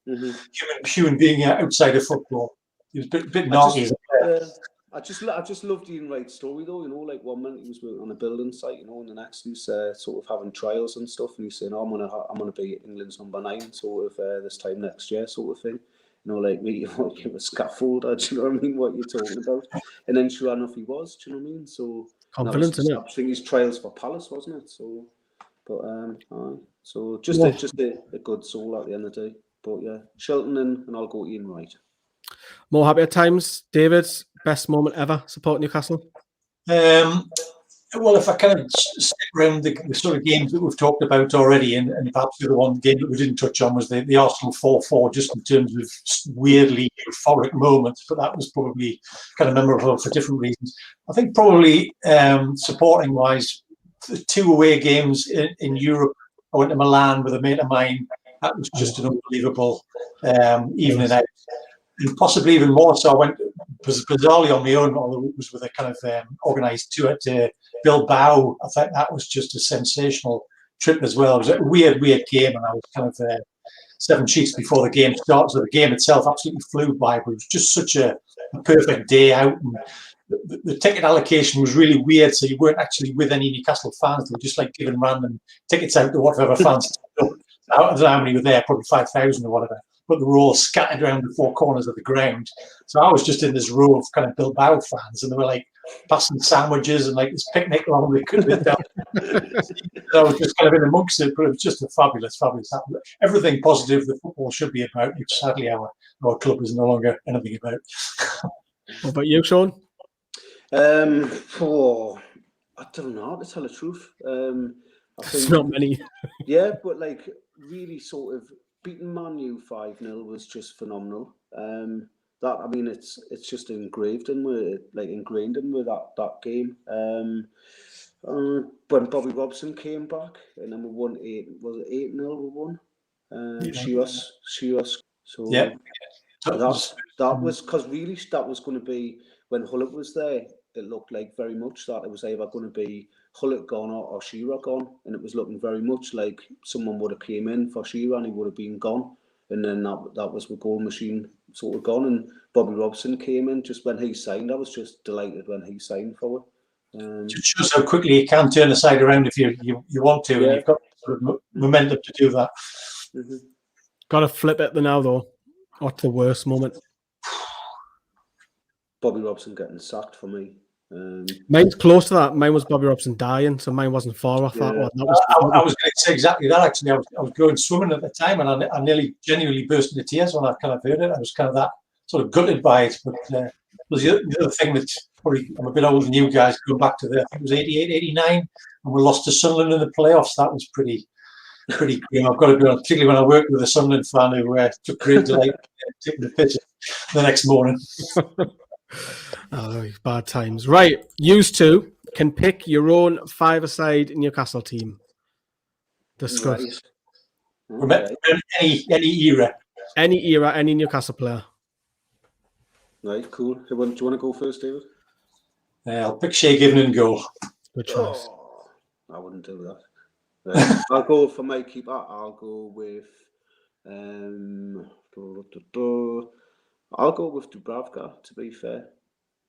[SPEAKER 3] human being outside of football. He was a bit naughty as a player.
[SPEAKER 2] I just loved Ian Wright's story, though. You know, like one minute he was working on a building site, you know, and the next he's sort of having trials and stuff, and he's saying, "Oh, I'm gonna be England's number 9, sort of this time next year, sort of thing." You know, like me, you want to give a scaffolder. Do you know what I mean? What you're talking about? And then sure enough, he was. Do you know what I mean? So
[SPEAKER 4] confidence, isn't it?
[SPEAKER 2] I think his trials for Palace, wasn't it? So, but so just a good soul at the end of the day. But yeah, Shilton and I'll go Ian Wright.
[SPEAKER 4] More happier times, David's best moment ever supporting Newcastle?
[SPEAKER 3] Well, if I kind of stick around the sort of games that we've talked about already, and perhaps the one game that we didn't touch on was the Arsenal 4-4, just in terms of weirdly euphoric moments, but that was probably kind of memorable for different reasons. I think probably supporting-wise, the 2 away games in Europe, I went to Milan with a mate of mine. That was just an unbelievable evening out. And possibly even more so, I went bizarrely on my own, although it was with a kind of organised tour to Bilbao. I think that was just a sensational trip as well. It was a weird game, and I was kind of 7 sheets before the game started. So the game itself absolutely flew by, but it was just such a perfect day out. And the ticket allocation was really weird, so you weren't actually with any Newcastle fans. They were just like giving random tickets out to whatever fans. I don't know how many were there, probably 5,000 or whatever. But they were all scattered around the 4 corners of the ground. So I was just in this row of kind of Bilbao fans, and they were like passing sandwiches and like this picnic along the So I was just kind of in amongst it, but it was just a fabulous. Everything positive that football should be about, which sadly our club is no longer anything about.
[SPEAKER 4] What about you, Sean?
[SPEAKER 2] I don't know, to tell the truth. I think,
[SPEAKER 4] it's not many.
[SPEAKER 2] Yeah, but like really sort of beating Man U 5-0 was just phenomenal. That, I mean, it's just ingrained in with that game. When Bobby Robson came back, and then we won 8-0 we won. Shearer. So
[SPEAKER 3] yeah,
[SPEAKER 2] that was because really that was going to be when Hullet was there. It looked like very much that it was either going to be Hullet gone or Shearer gone, and it was looking very much like someone would have came in for Shearer and he would have been gone, and then that was the goal machine sort of gone, and Bobby Robson came in just when he signed. I was just delighted when he signed for it.
[SPEAKER 3] It shows how quickly you can turn the side around if you want to, and you've got sort of momentum to do that.
[SPEAKER 4] Got to flip it now, though. What's the worst moment?
[SPEAKER 2] Bobby Robson getting sacked for me.
[SPEAKER 4] Mine's close to that. Mine was Bobby Robson dying, so mine wasn't far off that one. That was
[SPEAKER 3] I was going to say exactly that, actually. I was going swimming at the time, and I nearly genuinely burst into tears when I kind of heard it. I was kind of that sort of gutted by it. But the other thing that probably, I'm a bit older than you guys, going back to I think it was 88, 89, and we lost to Sunderland in the playoffs. That was pretty. I've got to be honest, particularly when I worked with a Sunderland fan who took great delight in taking the pitch the next morning.
[SPEAKER 4] Oh, bad times. Right, used to can pick your own five-a-side Newcastle team. Discuss.
[SPEAKER 2] Right.
[SPEAKER 3] Any era.
[SPEAKER 4] Any era, any Newcastle player.
[SPEAKER 2] Right, cool. Do you want to go first, David?
[SPEAKER 3] I'll pick Shea Given in goal.
[SPEAKER 4] Good choice.
[SPEAKER 2] Oh, I wouldn't do that. I'll go for my keeper. I'll go with I'll go with Dubravka, to be fair.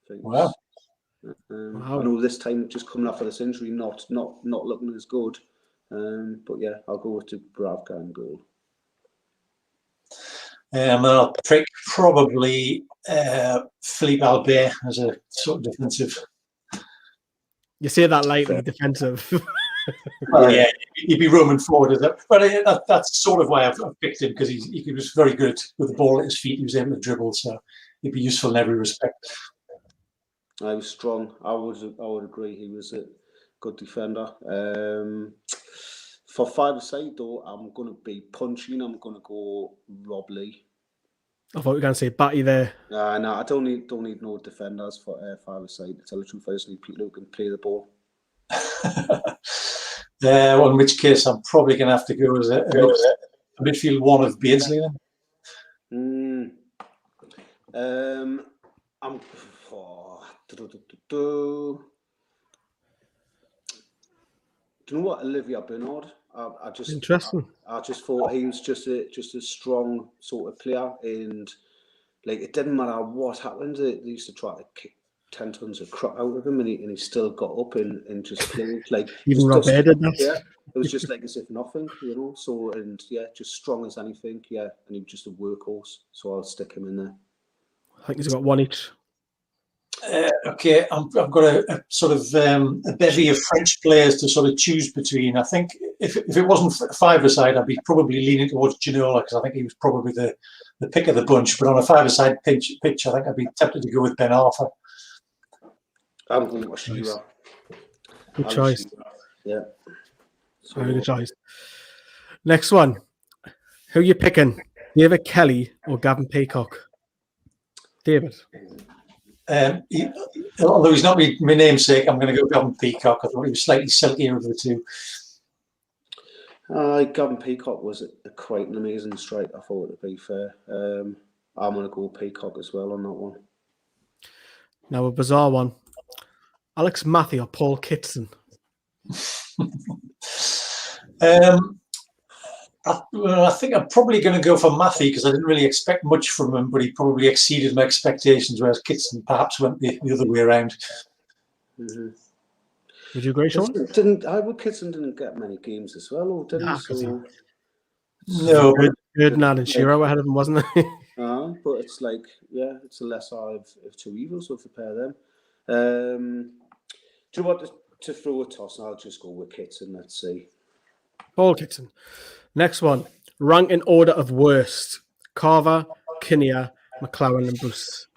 [SPEAKER 3] Wow.
[SPEAKER 2] I know this time just coming after this injury, not looking as good. But yeah, I'll go with Dubravka in goal.
[SPEAKER 3] I'll pick probably Philippe Albert as a sort of defensive.
[SPEAKER 4] You say that lightly, defensive.
[SPEAKER 3] Well, yeah, he'd be roaming forward. But that's sort of why I've picked him, because he was very good with the ball at his feet. He was able to dribble, so he'd be useful in every respect.
[SPEAKER 2] I was strong. I would agree. He was a good defender. For five-a-side though, I'm going to be punching. I'm going to go Rob Lee.
[SPEAKER 4] I thought you were going to say Batty there.
[SPEAKER 2] No, I don't need no defenders for five-a-side. To tell the truth, I just need people who can play the ball.
[SPEAKER 3] Well, in which case, I'm probably going to have to go as a midfield one of Beardsley then.
[SPEAKER 2] I'm. Do you know what, Olivier Bernard? I just
[SPEAKER 4] Interesting.
[SPEAKER 2] I just thought he was just a strong sort of player, and like it didn't matter what happened. They used to try to kick 10 tons of crap out of him, and he still got up and just played like
[SPEAKER 4] even Rob did that.
[SPEAKER 2] Yeah, it was just like as if nothing, you know. So and yeah, just strong as anything. Yeah, and he was just a workhorse. So I'll stick him in there.
[SPEAKER 4] I think he's got one each.
[SPEAKER 3] Okay, I've got a sort of a bevy of French players to sort of choose between. I think if it wasn't five-a-side, I'd be probably leaning towards Ginola, because I think he was probably the pick of the bunch. But on a five-a-side pitch, I think I'd be tempted to go with Ben Arthur.
[SPEAKER 2] I'm going with Shearer.
[SPEAKER 4] Good choice.
[SPEAKER 2] Yeah. So,
[SPEAKER 4] very good choice. Next one. Who are you picking? David Kelly or Gavin Peacock? David.
[SPEAKER 3] Although he's not my namesake, I'm going to go Gavin Peacock. I thought he was slightly silkier of the two.
[SPEAKER 2] Gavin Peacock was quite an amazing strike, I thought, to be fair. I'm going to go Peacock as well on that one.
[SPEAKER 4] Now a bizarre one. Alex Mathie or Paul Kitson?
[SPEAKER 3] I think I'm probably going to go for Mathie, because I didn't really expect much from him, but he probably exceeded my expectations, whereas Kitson perhaps went the other way around.
[SPEAKER 2] Mm-hmm.
[SPEAKER 4] Would you agree, Sean?
[SPEAKER 2] Kitson didn't get many games as well, or did he? So...
[SPEAKER 3] No,
[SPEAKER 4] Ferdinand and Shearer ahead of him, wasn't it?
[SPEAKER 2] But it's like, yeah, it's a lesser of two evils, so if you pair them. Do you want to throw a toss? I'll just go with Kitson, let's see.
[SPEAKER 4] Paul Kitson. Next one. Rank in order of worst. Carver, Kinnear, McLaren and Bruce.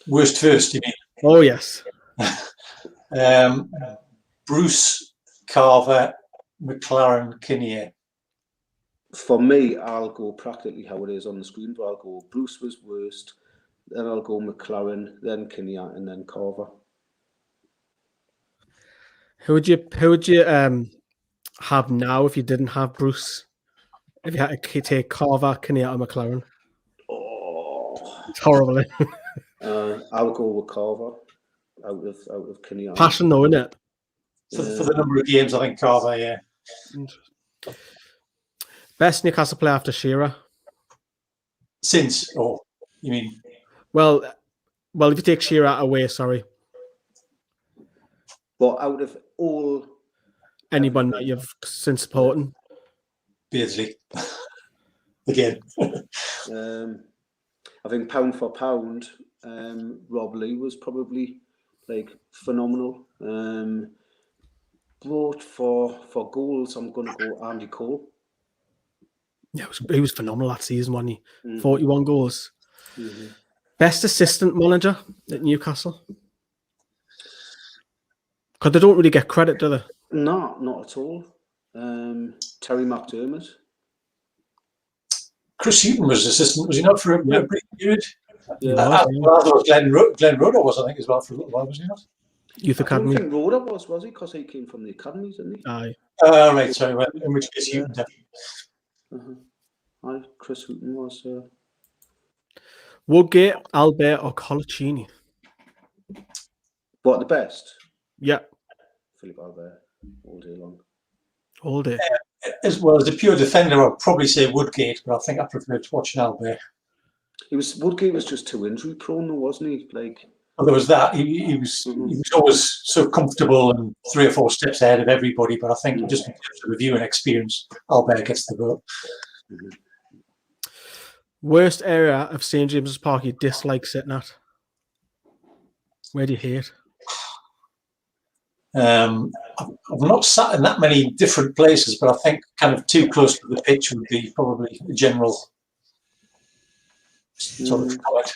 [SPEAKER 3] Worst first, you mean?
[SPEAKER 4] Oh, yes.
[SPEAKER 3] Bruce, Carver, McLaren, Kinnear.
[SPEAKER 2] For me, I'll go practically how it is on the screen, but I'll go Bruce was worst, then I'll go McLaren, then Kinnear, and then Carver.
[SPEAKER 4] Who would you have now if you didn't have Bruce? If you had to take Carver, Kinnear, or McLaren?
[SPEAKER 2] Oh,
[SPEAKER 4] it's horrible.
[SPEAKER 2] I'll go with Carver out of Kinnear.
[SPEAKER 4] Passion, though, isn't it?
[SPEAKER 3] For the number of games, I think Carver. Yeah.
[SPEAKER 4] Best Newcastle player after Shearer?
[SPEAKER 3] Since, or you mean?
[SPEAKER 4] Well, if you take Shearer away, sorry.
[SPEAKER 2] But out of all
[SPEAKER 4] anyone that you've since supporting?
[SPEAKER 3] Beardsley. Again.
[SPEAKER 2] I think pound for pound, Rob Lee was probably like phenomenal. But for goals, I'm going to go Andy Cole.
[SPEAKER 4] Yeah, he was phenomenal that season, wasn't he?
[SPEAKER 2] Mm-hmm.
[SPEAKER 4] 41 goals.
[SPEAKER 2] Mm-hmm.
[SPEAKER 4] Best assistant manager at Newcastle? Because they don't really get credit, do they?
[SPEAKER 2] No, not at all. Terry McDermott.
[SPEAKER 3] Chris Hughton was assistant, was he not, for a brief period?
[SPEAKER 2] Yeah.
[SPEAKER 3] I thought Glenn Roder was, I think, as well, for a little while, was he not?
[SPEAKER 4] Youth Academy.
[SPEAKER 2] I don't think Roder was he? Because he came from the academy, didn't he?
[SPEAKER 4] Aye.
[SPEAKER 3] Right, sorry, well, in which case Hughton definitely.
[SPEAKER 2] Aye, Chris Hughton was.
[SPEAKER 4] Woodgate, Albert, or Colaccini?
[SPEAKER 2] What, the best?
[SPEAKER 4] Yeah.
[SPEAKER 2] Philip Albert, all day long.
[SPEAKER 4] All day.
[SPEAKER 3] As well as a pure defender, I'd probably say Woodgate, but I think I preferred watching Albert.
[SPEAKER 2] Woodgate was just too injury prone, though, wasn't he? Like,
[SPEAKER 3] well, there was that. He was always so comfortable and 3 or 4 steps ahead of everybody. But I think just in terms of review and experience, Albert gets the vote.
[SPEAKER 4] Worst area of St James's Park you dislike sitting at? Where do you hate?
[SPEAKER 3] I've not sat in that many different places, but I think kind of too close to the pitch would be probably a general sort of comment.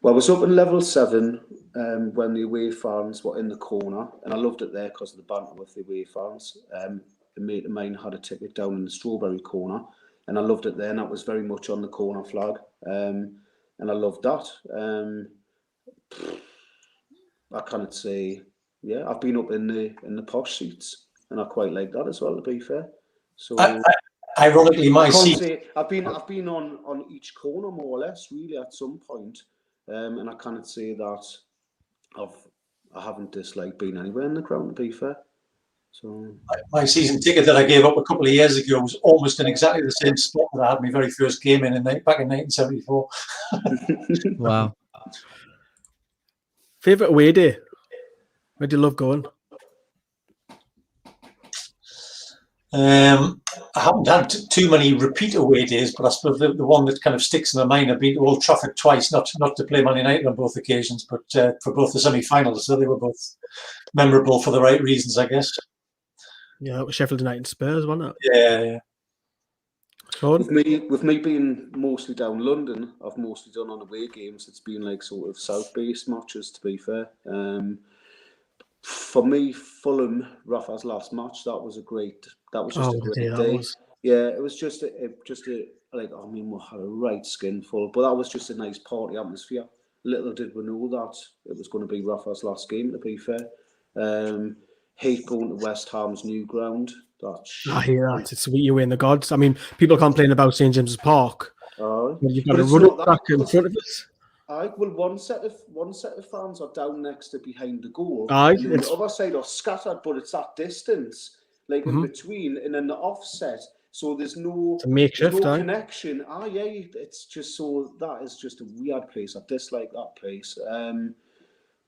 [SPEAKER 2] Well, I was up in level 7 when the away fans were in the corner, and I loved it there because of the banter with the away fans. A mate of mine had a ticket down in the strawberry corner, and I loved it there, and that was very much on the corner flag, and I loved that. I can't say, yeah, I've been up in the posh seats, and I quite like that as well, to be fair. So.
[SPEAKER 3] Ironically, my seat.
[SPEAKER 2] I've been on each corner more or less, really, at some point, and I can't say that I haven't disliked being anywhere in the ground, to be fair. So
[SPEAKER 3] my season ticket that I gave up a couple of years ago was almost in exactly the same spot that I had my very first game in back in 1974.
[SPEAKER 1] Wow.
[SPEAKER 4] Favourite away day? Where do you love going?
[SPEAKER 3] I haven't had too many repeat away days, but I suppose the one that kind of sticks in my mind, I've been to Old Trafford twice, not to play Man United on both occasions, but for both the semi-finals, so they were both memorable for the right reasons, I guess.
[SPEAKER 4] Yeah, it was Sheffield United and Spurs, wasn't it?
[SPEAKER 3] Yeah.
[SPEAKER 2] With me being mostly down London, I've mostly done on away games. It's been like sort of south-based matches, to be fair. For me, Fulham, Rafa's last match, that was a great day. Yeah, it was just like, I mean, we had a right skinful, but that was just a nice party atmosphere. Little did we know that it was going to be Rafa's last game, to be fair. Hate going to West Ham's new ground.
[SPEAKER 4] I hear that. It's you in the gods. I mean, people complain about St James's Park. You've got to run it back in front of us.
[SPEAKER 2] Well, one set of fans are down next to behind the goal.
[SPEAKER 4] And
[SPEAKER 2] the other side are scattered, but it's that distance, like in between, and then the offset. So there's no connection. Yeah, it's just so that is just a weird place. I dislike that place.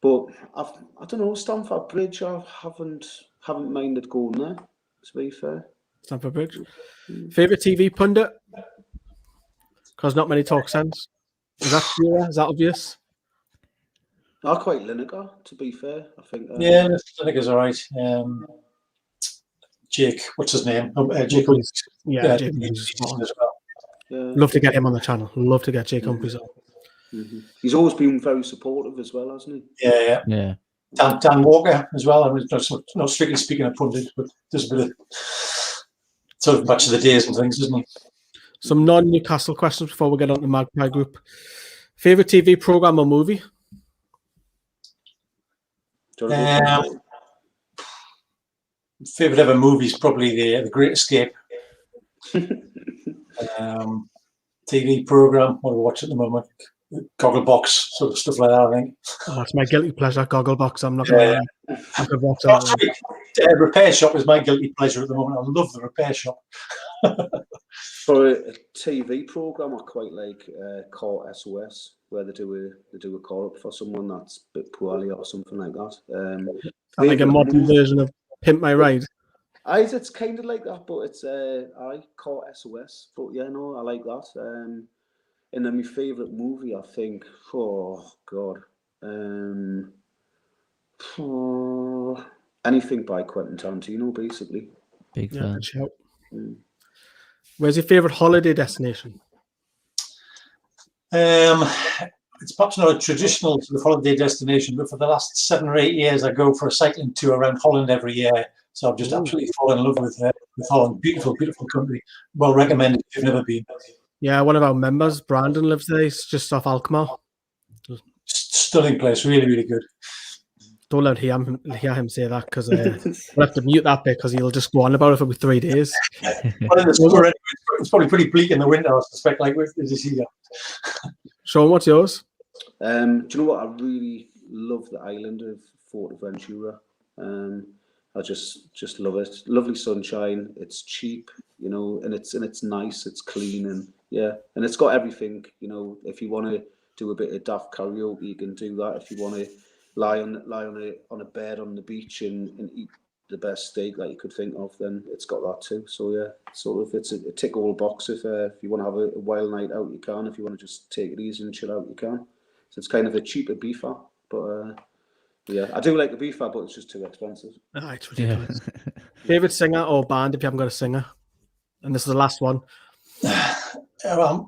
[SPEAKER 2] But I don't know, Stamford Bridge. I haven't minded going there, to be fair.
[SPEAKER 4] Stamford Bridge. Favorite TV pundit? Because not many talk sense. Is that clear? Is that obvious?
[SPEAKER 2] I quite Lineker, to be fair. I think.
[SPEAKER 3] Yeah, Lineker's all right. Jake, what's his name? Jake Humphries.
[SPEAKER 4] Yeah, Jake as well. Love to get him on the channel. Love to get Jake Humphries on.
[SPEAKER 2] He's always been very supportive as well, hasn't he?
[SPEAKER 3] Yeah. Dan Walker as well. I mean, not strictly speaking of pundit, but there's a bit of sort of match of the days and things, isn't he?
[SPEAKER 4] Some non-Newcastle questions before we get on to Magpie Group. Favorite TV program or movie?
[SPEAKER 3] Favorite ever movie is probably the Great Escape. TV program, what do we watch at the moment? Gogglebox, sort of stuff like that, I think.
[SPEAKER 4] Oh, it's my guilty pleasure, Gogglebox. I'm not going to
[SPEAKER 3] lie. Repair Shop is my guilty pleasure at the moment. I love the Repair Shop.
[SPEAKER 2] For a TV program, I quite like Call SOS, where they do a call up for someone that's a bit poorly or something like that.
[SPEAKER 4] I like a modern version of Pimp My Ride.
[SPEAKER 2] It's kind of like that, but it's I call it SOS. But yeah, no, I like that. And then my favourite movie, I think, oh God, anything by Quentin Tarantino, basically.
[SPEAKER 1] Big
[SPEAKER 4] Yeah,
[SPEAKER 1] fan.
[SPEAKER 4] good shout.
[SPEAKER 2] Mm.
[SPEAKER 4] Where's your favourite holiday destination?
[SPEAKER 3] It's perhaps not a traditional sort of holiday destination, but for the last 7 or 8 years, I go for a cycling tour around Holland every year. So I've just absolutely fallen in love with Holland. Beautiful, beautiful country. Well recommended if you've never been.
[SPEAKER 4] Yeah, one of our members, Brandon, lives there. He's just off Alkmaar.
[SPEAKER 3] Stunning place, really, really good.
[SPEAKER 4] Don't let hear him say that, because we'll have to mute that bit because he'll just go on about it for 3 days.
[SPEAKER 3] Well, in the summer, anyway, it's probably pretty bleak in the winter, I suspect, like with this here.
[SPEAKER 4] Sean, what's yours?
[SPEAKER 2] Do you know what? I really love the island of Fuerteventura. I just love it. Lovely sunshine. It's cheap, you know, and it's nice. It's clean, and yeah, and it's got everything. You know, if you want to do a bit of daft karaoke, you can do that. If you want to lie on a bed on the beach and eat the best steak that you could think of, then it's got that too. So yeah, sort of it's a tick all box. If you want to have a wild night out, you can. If you want to just take it easy and chill out, you can. So it's kind of a cheaper beefer, but yeah, I do like the beefer, but it's just too expensive.
[SPEAKER 4] It's ridiculous. Favorite singer or band if you haven't got a singer? And this is the last one.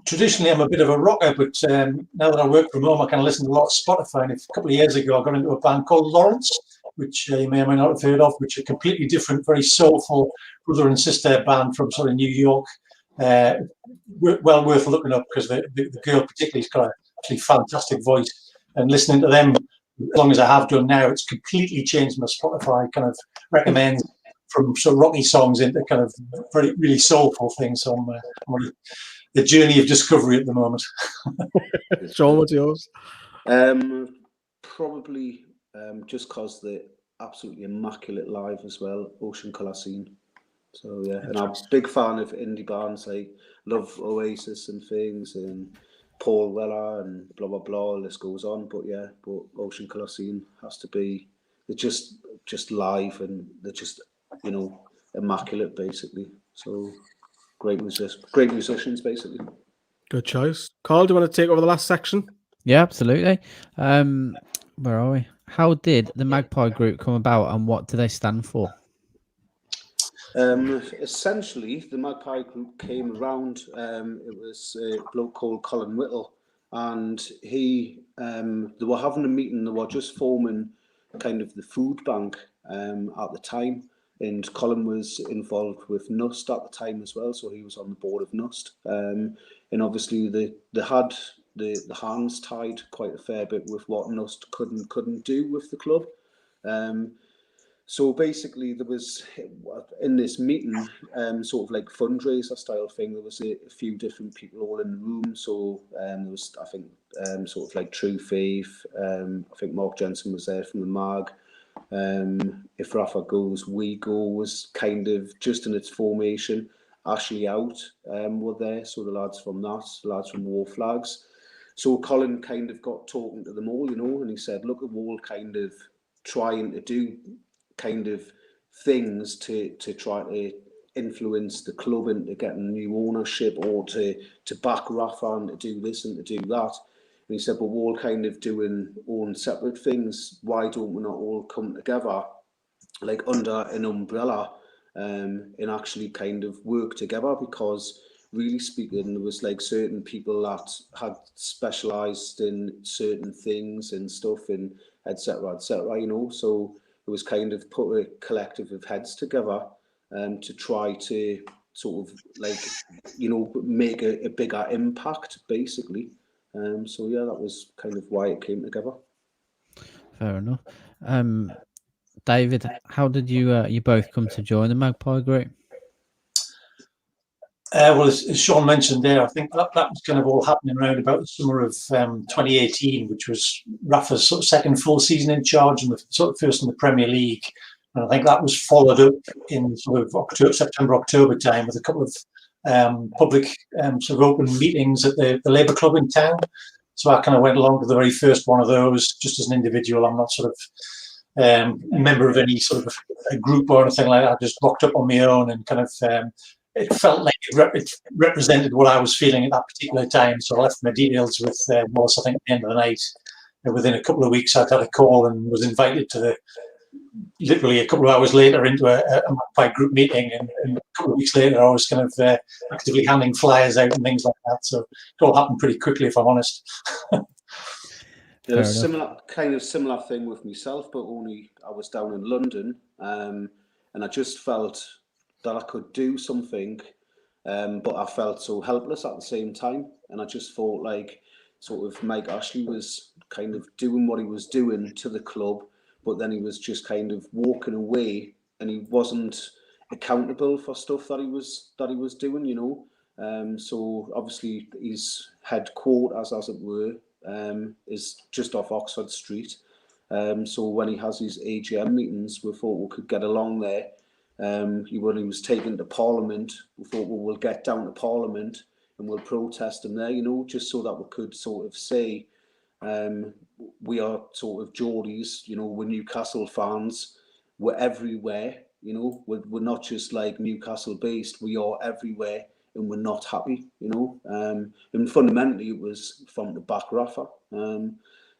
[SPEAKER 3] Traditionally, I'm a bit of a rocker, but now that I work from home, I can listen to a lot of Spotify. And a couple of years ago, I got into a band called Lawrence, which you may or may not have heard of, which are completely different, very soulful brother and sister band from sort of New York. Well worth looking up, because the girl particularly has got a actually fantastic voice. And listening to them, as long as I have done now, it's completely changed my Spotify kind of recommends from sort of rocky songs into kind of very really soulful things. So I'm on the journey of discovery at the moment.
[SPEAKER 4] Sean, what's yours?
[SPEAKER 2] Probably just because they're absolutely immaculate live as well, Ocean Colour Scene. So yeah, and I'm a big fan of indie bands. I love Oasis and things, and Paul Weller and blah blah blah. List goes on, but yeah, but Ocean Colour Scene has to be. They're just live, and they're just, you know, immaculate basically. So great musicians basically.
[SPEAKER 4] Good choice. Karl, do you want to take over the last section?
[SPEAKER 1] Yeah, absolutely. Where are we? How did the Magpie Group come about, and what do they stand for?
[SPEAKER 2] Essentially, the Magpie Group came around. It was a bloke called Colin Whittle, and they were having a meeting. They were just forming kind of the food bank at the time, and Colin was involved with NUST at the time as well, so he was on the board of NUST. And obviously, they had the hands tied quite a fair bit with what NUST couldn't do with the club. So basically, there was, in this meeting, sort of like fundraiser style thing, there was a few different people all in the room. So there was, I think, sort of like True Faith. I think Mark Jensen was there from the Mag. If Rafa Goes, We Go was kind of just in its formation. Ashley Out were there, so the lads from that, the lads from War Flags. So Colin kind of got talking to them all, you know, and he said, look, we're all kind of trying to do kind of things to try to influence the club into getting new ownership, or to back Rafa and to do this and to do that. And he said, but we're all kind of doing own separate things. Why don't we not all come together, like under an umbrella, and actually kind of work together? Because really speaking, there was like certain people that had specialised in certain things and stuff, and et cetera, you know. So it was kind of put a collective of heads together to try to sort of like, you know, make a bigger impact, basically. So yeah, that was kind of why it came together.
[SPEAKER 1] Fair enough. David, how did you both come to join the Magpie Group?
[SPEAKER 3] Well, as Sean mentioned there, I think that was kind of all happening around about the summer of 2018, which was Rafa's sort of second full season in charge, and the sort of first in the Premier League. And I think that was followed up in sort of September, October time with a couple of public sort of open meetings at the Labour Club in town. So I kind of went along to the very first one of those just as an individual. I'm not sort of member of any sort of a group or anything like that. I just rocked up on my own and kind of it felt like it represented what I was feeling at that particular time. So I left my details with Wallace, I think, at the end of the night. And within a couple of weeks, I'd had a call and was invited to literally a couple of hours later into a Magpie Group meeting. And a couple of weeks later, I was kind of actively handing flyers out and things like that. So it all happened pretty quickly, if I'm honest.
[SPEAKER 2] There's similar thing with myself, but only I was down in London, and I just felt that I could do something, but I felt so helpless at the same time, and I just thought like sort of Mike Ashley was kind of doing what he was doing to the club, but then he was just kind of walking away, and he wasn't accountable for stuff that he was doing, you know. So obviously his headquarters, as it were, is just off Oxford Street. So when he has his AGM meetings, we thought we could get along there. When he was taken to Parliament, we thought, well, we'll get down to Parliament and we'll protest him there, you know, just so that we could sort of say, we are sort of Geordies, you know, we're Newcastle fans, we're everywhere, you know, we're not just like Newcastle based, we are everywhere. And we're not happy, you know. And fundamentally, it was from the back Rafa.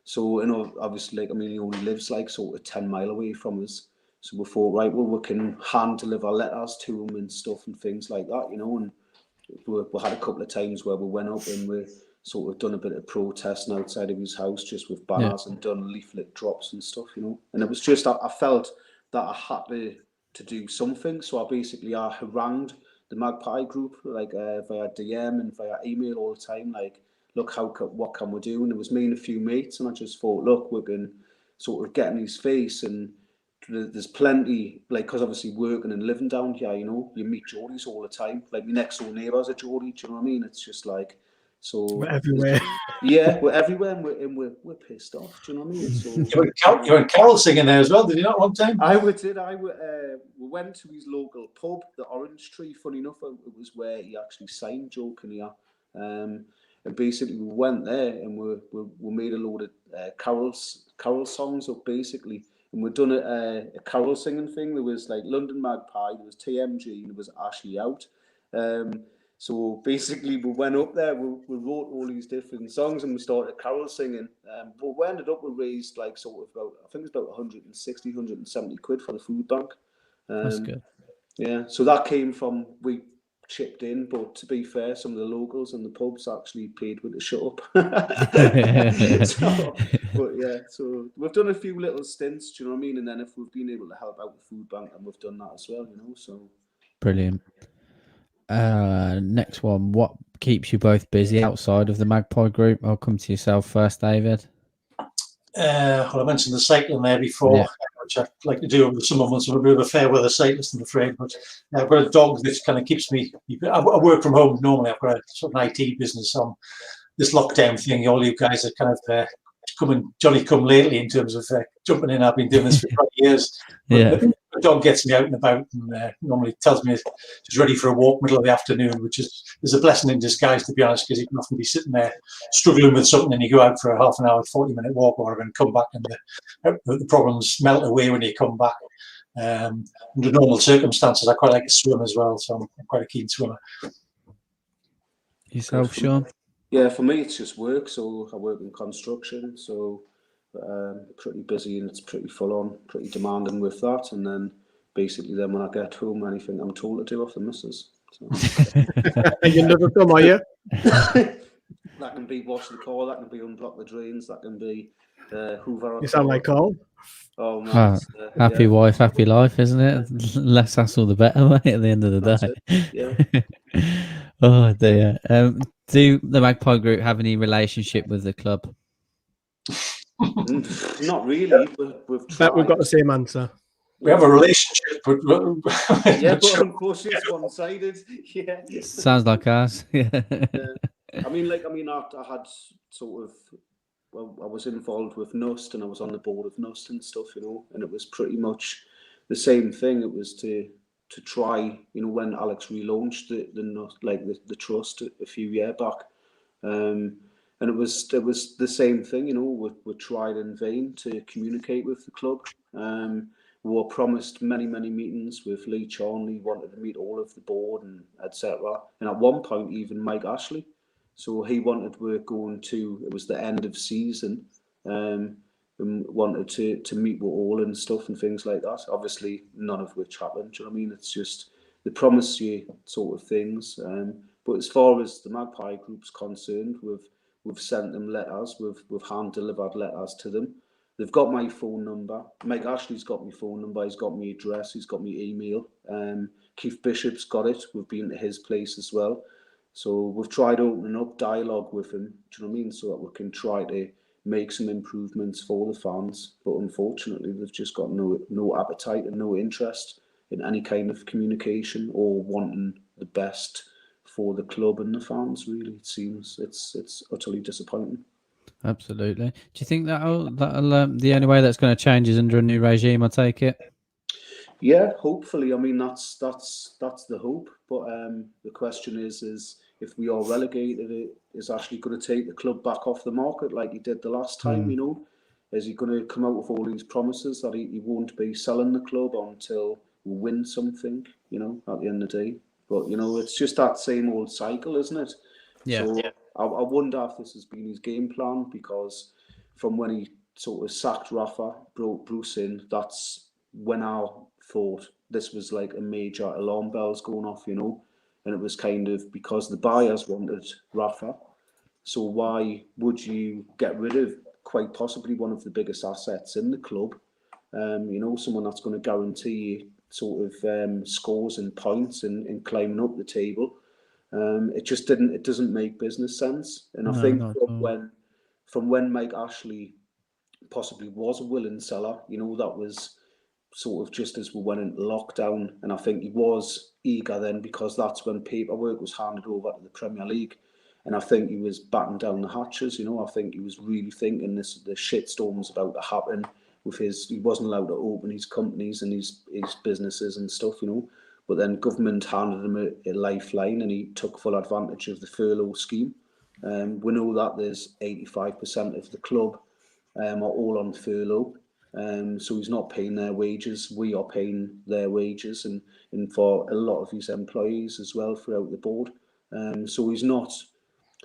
[SPEAKER 2] So, you know, obviously, like, I mean, he only lives like sort of 10 miles away from us. So we thought, right, well, we can hand deliver letters to him and stuff and things like that, you know. And we had a couple of times where we went up and we sort of done a bit of protesting outside of his house, just with banners and done leaflet drops and stuff, you know. And it was just, I felt that I had to do something. So I harangued the Magpie Group, like via DM and via email all the time, like, look, what can we do? And it was me and a few mates, and I just thought, look, we've been sort of getting his face, and there's plenty, like, because obviously working and living down here, you know, you meet Geordies all the time. Like, my next door neighbour's a Geordie, do you know what I mean? It's just like, so
[SPEAKER 4] we're everywhere.
[SPEAKER 2] Yeah, we're everywhere, and we're pissed off. Do you know what I mean? So
[SPEAKER 3] You and Karl singing there as well, did you not, one time?
[SPEAKER 2] We went to his local pub, the Orange Tree. Funny enough, it was where he actually signed Joe Kinnear. And basically, we went there and we made a load of carol songs up, basically. And we'd done a carol singing thing. There was like London Magpie, there was TMG, and there was Ashley Out. So basically, we went up there, we wrote all these different songs, and we started carol singing. But we ended up, we raised like sort of about, I think it's about 160, 170 quid for the food bank.
[SPEAKER 1] That's good.
[SPEAKER 2] Yeah, so that came from, we chipped in, but to be fair, some of the locals and the pubs actually paid with to shut up. So we've done a few little stints, do you know what I mean? And then if we've been able to help out the food bank, and we've done that as well, you know, so.
[SPEAKER 1] Brilliant. Next one, what keeps you both busy outside of the Magpie Group? I'll come to yourself first, David.
[SPEAKER 3] Well, I mentioned the cycling there before, which I like to do over the summer months. I'm a bit of a fair weather cyclist, I'm afraid, but I've got a dog that kind of keeps me. I work from home normally. I've got a sort of an IT business on this lockdown thing. All you guys are kind of Johnny come lately in terms of jumping in. I've been doing this for 20 years. The dog gets me out and about, and normally tells me she's ready for a walk middle of the afternoon, which is a blessing in disguise, to be honest, because you can often be sitting there struggling with something, and you go out for a half an hour, 40-minute walk, or and come back, and the problems melt away when you come back. Under normal circumstances, I quite like to swim as well, so I'm quite a keen swimmer.
[SPEAKER 1] Yourself, Sean?
[SPEAKER 2] Yeah, for me, it's just work. So I work in construction, so pretty busy, and it's pretty full on, pretty demanding with that. And then basically, then when I get home, anything I'm told to do off the missus. So.
[SPEAKER 4] You never come, are you?
[SPEAKER 2] That can be wash the car, that can be unblock the drains, that can be hoover.
[SPEAKER 4] You sound like Karl.
[SPEAKER 2] Oh man,
[SPEAKER 1] happy wife, happy life, isn't it? Less hassle, the better, mate. At the end of the day.
[SPEAKER 2] Yeah.
[SPEAKER 1] Oh dear. Do the Magpie Group have any relationship with the club?
[SPEAKER 2] Not really. We've tried.
[SPEAKER 4] Bet we've got the same answer.
[SPEAKER 3] We have a relationship, but
[SPEAKER 2] but unfortunately, it's one-sided. Yeah.
[SPEAKER 1] Sounds like ours. Yeah.
[SPEAKER 2] I had sort of. Well, I was involved with NUFC, and I was on the board of NUFC and stuff, you know, and it was pretty much the same thing. It was to try, you know, when Alex relaunched the trust a few years back, And it was the same thing, you know. We tried in vain to communicate with the club. We were promised many meetings with Lee Charnley, wanted to meet all of the board and etc. And at one point, even Mike Ashley. So he wanted work going to, it was the end of season, and wanted to meet with all and stuff and things like that. Obviously, none of which happened. Do you know what I mean? It's just, they promise you sort of things. But as far as the Magpie Group's concerned, we've sent them letters, we've hand-delivered letters to them. They've got my phone number. Mike Ashley's got my phone number. He's got my address. He's got my email. Keith Bishop's got it. We've been to his place as well. So we've tried opening up dialogue with him, do you know what I mean, so that we can try to make some improvements for the fans. But unfortunately, they've just got no appetite and no interest in any kind of communication or wanting the best for the club and the fans. Really, it seems it's utterly disappointing.
[SPEAKER 1] Absolutely. Do you think that'll the only way that's going to change is under a new regime? I take it.
[SPEAKER 2] Yeah, hopefully. I mean, that's the hope. But the question is if we are relegated, is Ashley going to take the club back off the market like he did the last time? You know, is he going to come out with all these promises that he won't be selling the club until we win something? You know, at the end of the day. But you know, it's just that same old cycle, isn't it?
[SPEAKER 1] Yeah.
[SPEAKER 2] So I wonder if this has been his game plan, because from when he sort of sacked Rafa, brought Bruce in, that's when I thought this was like a major alarm bells going off, you know. And it was kind of because the buyers wanted Rafa. So why would you get rid of quite possibly one of the biggest assets in the club? You know, someone that's going to guarantee you sort of scores and points and climbing up the table. It doesn't make business sense. And I think from when Mike Ashley possibly was a willing seller, you know, that was sort of just as we went into lockdown, and I think he was eager then, because that's when paperwork was handed over to the Premier League, and I think he was batting down the hatches. You know, I think he was really thinking the shitstorm was about to happen with he wasn't allowed to open his companies and his businesses and stuff, you know. But then government handed him a lifeline, and he took full advantage of the furlough scheme. We know that there's 85% of the club are all on furlough. So he's not paying their wages. We are paying their wages, and for a lot of his employees as well throughout the board. So he's not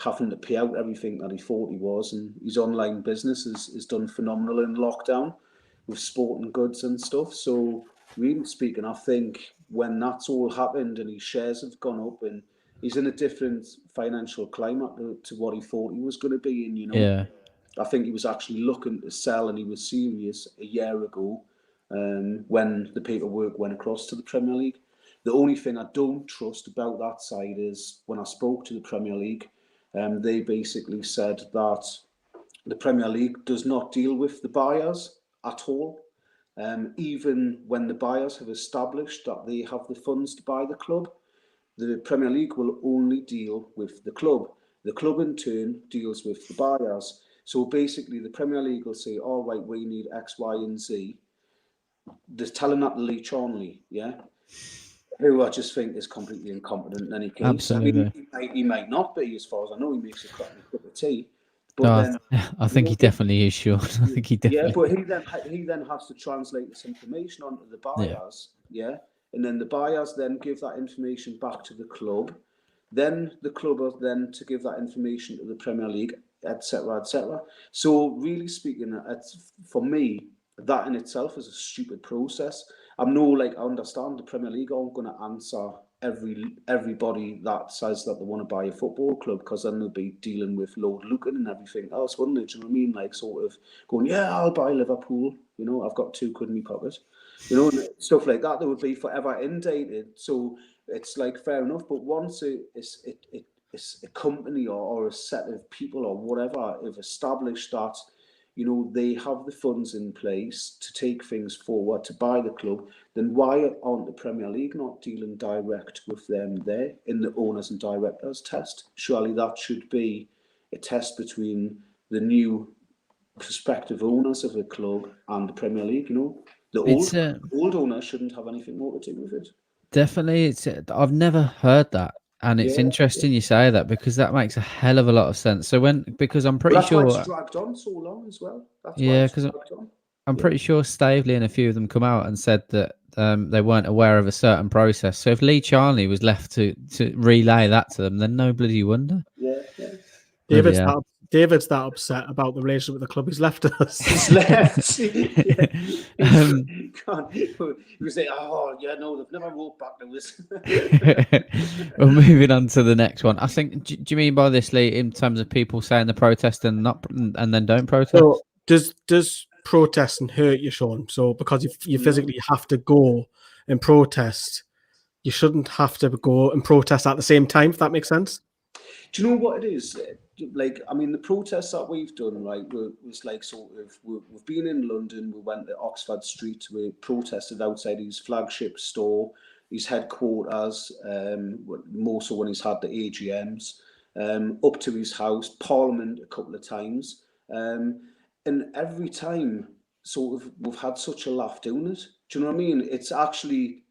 [SPEAKER 2] having to pay out everything that he thought he was. And his online business is done phenomenal in lockdown with sporting goods and stuff. So really speaking, I think when that's all happened and his shares have gone up and he's in a different financial climate to what he thought he was going to be in, you know.
[SPEAKER 1] Yeah.
[SPEAKER 2] I think he was actually looking to sell, and he was serious a year ago when the paperwork went across to the Premier League. The only thing I don't trust about that side is when I spoke to the Premier League, they basically said that the Premier League does not deal with the buyers at all. Even when the buyers have established that they have the funds to buy the club, the Premier League will only deal with the club. The club in turn deals with the buyers. So basically, the Premier League will say, all right, we need X, Y, and Z. They're telling that to Lee Charnley, yeah? Who I just think is completely incompetent in any case.
[SPEAKER 1] Absolutely.
[SPEAKER 2] I mean, he might not be, as far as I know. He makes a crappy cup of tea. But
[SPEAKER 1] I think he definitely is, sure. I think he definitely.
[SPEAKER 2] Yeah, but he then has to translate this information onto the buyers, yeah? And then the buyers then give that information back to the club. Then the club are then to give that information to the Premier League, etc., etc. So really speaking, for me, that in itself is a stupid process. I understand the Premier League aren't going to answer everybody that says that they want to buy a football club, because then they'll be dealing with Lord Lucan and everything else, wouldn't they? Do you know what I mean? Like sort of going, yeah, I'll buy Liverpool. You know, I've got £2 in my pocket. You know, stuff like that. They would be forever inundated. So it's like fair enough. But once it's a company or a set of people or whatever have established that, you know, they have the funds in place to take things forward, to buy the club, then why aren't the Premier League not dealing direct with them there in the owners and directors test? Surely that should be a test between the new prospective owners of the club and the Premier League, you know. The old owners shouldn't have anything more to do with it.
[SPEAKER 1] Definitely. I've never heard that. And it's interesting you say that, because that makes a hell of a lot of sense. So because I'm pretty sure
[SPEAKER 2] why it's dragged on so long as well. That's why it's dragged on.
[SPEAKER 1] I'm pretty sure Stavely and a few of them come out and said that they weren't aware of a certain process. So if Lee Charnley was left to relay that to them, then no bloody wonder.
[SPEAKER 2] Yeah.
[SPEAKER 4] David's that upset about the relationship with the club. He's left us.
[SPEAKER 2] He's left. He was like, oh, yeah, no, they've never wrote back to us.
[SPEAKER 1] Well, moving on to the next one. I think, do you mean by this, Lee, in terms of people saying the protest and then don't protest?
[SPEAKER 4] So does protesting hurt you, Sean? So because you physically have to go and protest, you shouldn't have to go and protest at the same time, if that makes sense?
[SPEAKER 2] Do you know what it is? Like, I mean, the protests that we've done, right, was like sort of, we've been in London, we went to Oxford Street, we protested outside his flagship store, his headquarters, more so when he's had the AGMs, up to his house, Parliament a couple of times. And every time, sort of, we've had such a laugh doing it. Do you know what I mean? It's actually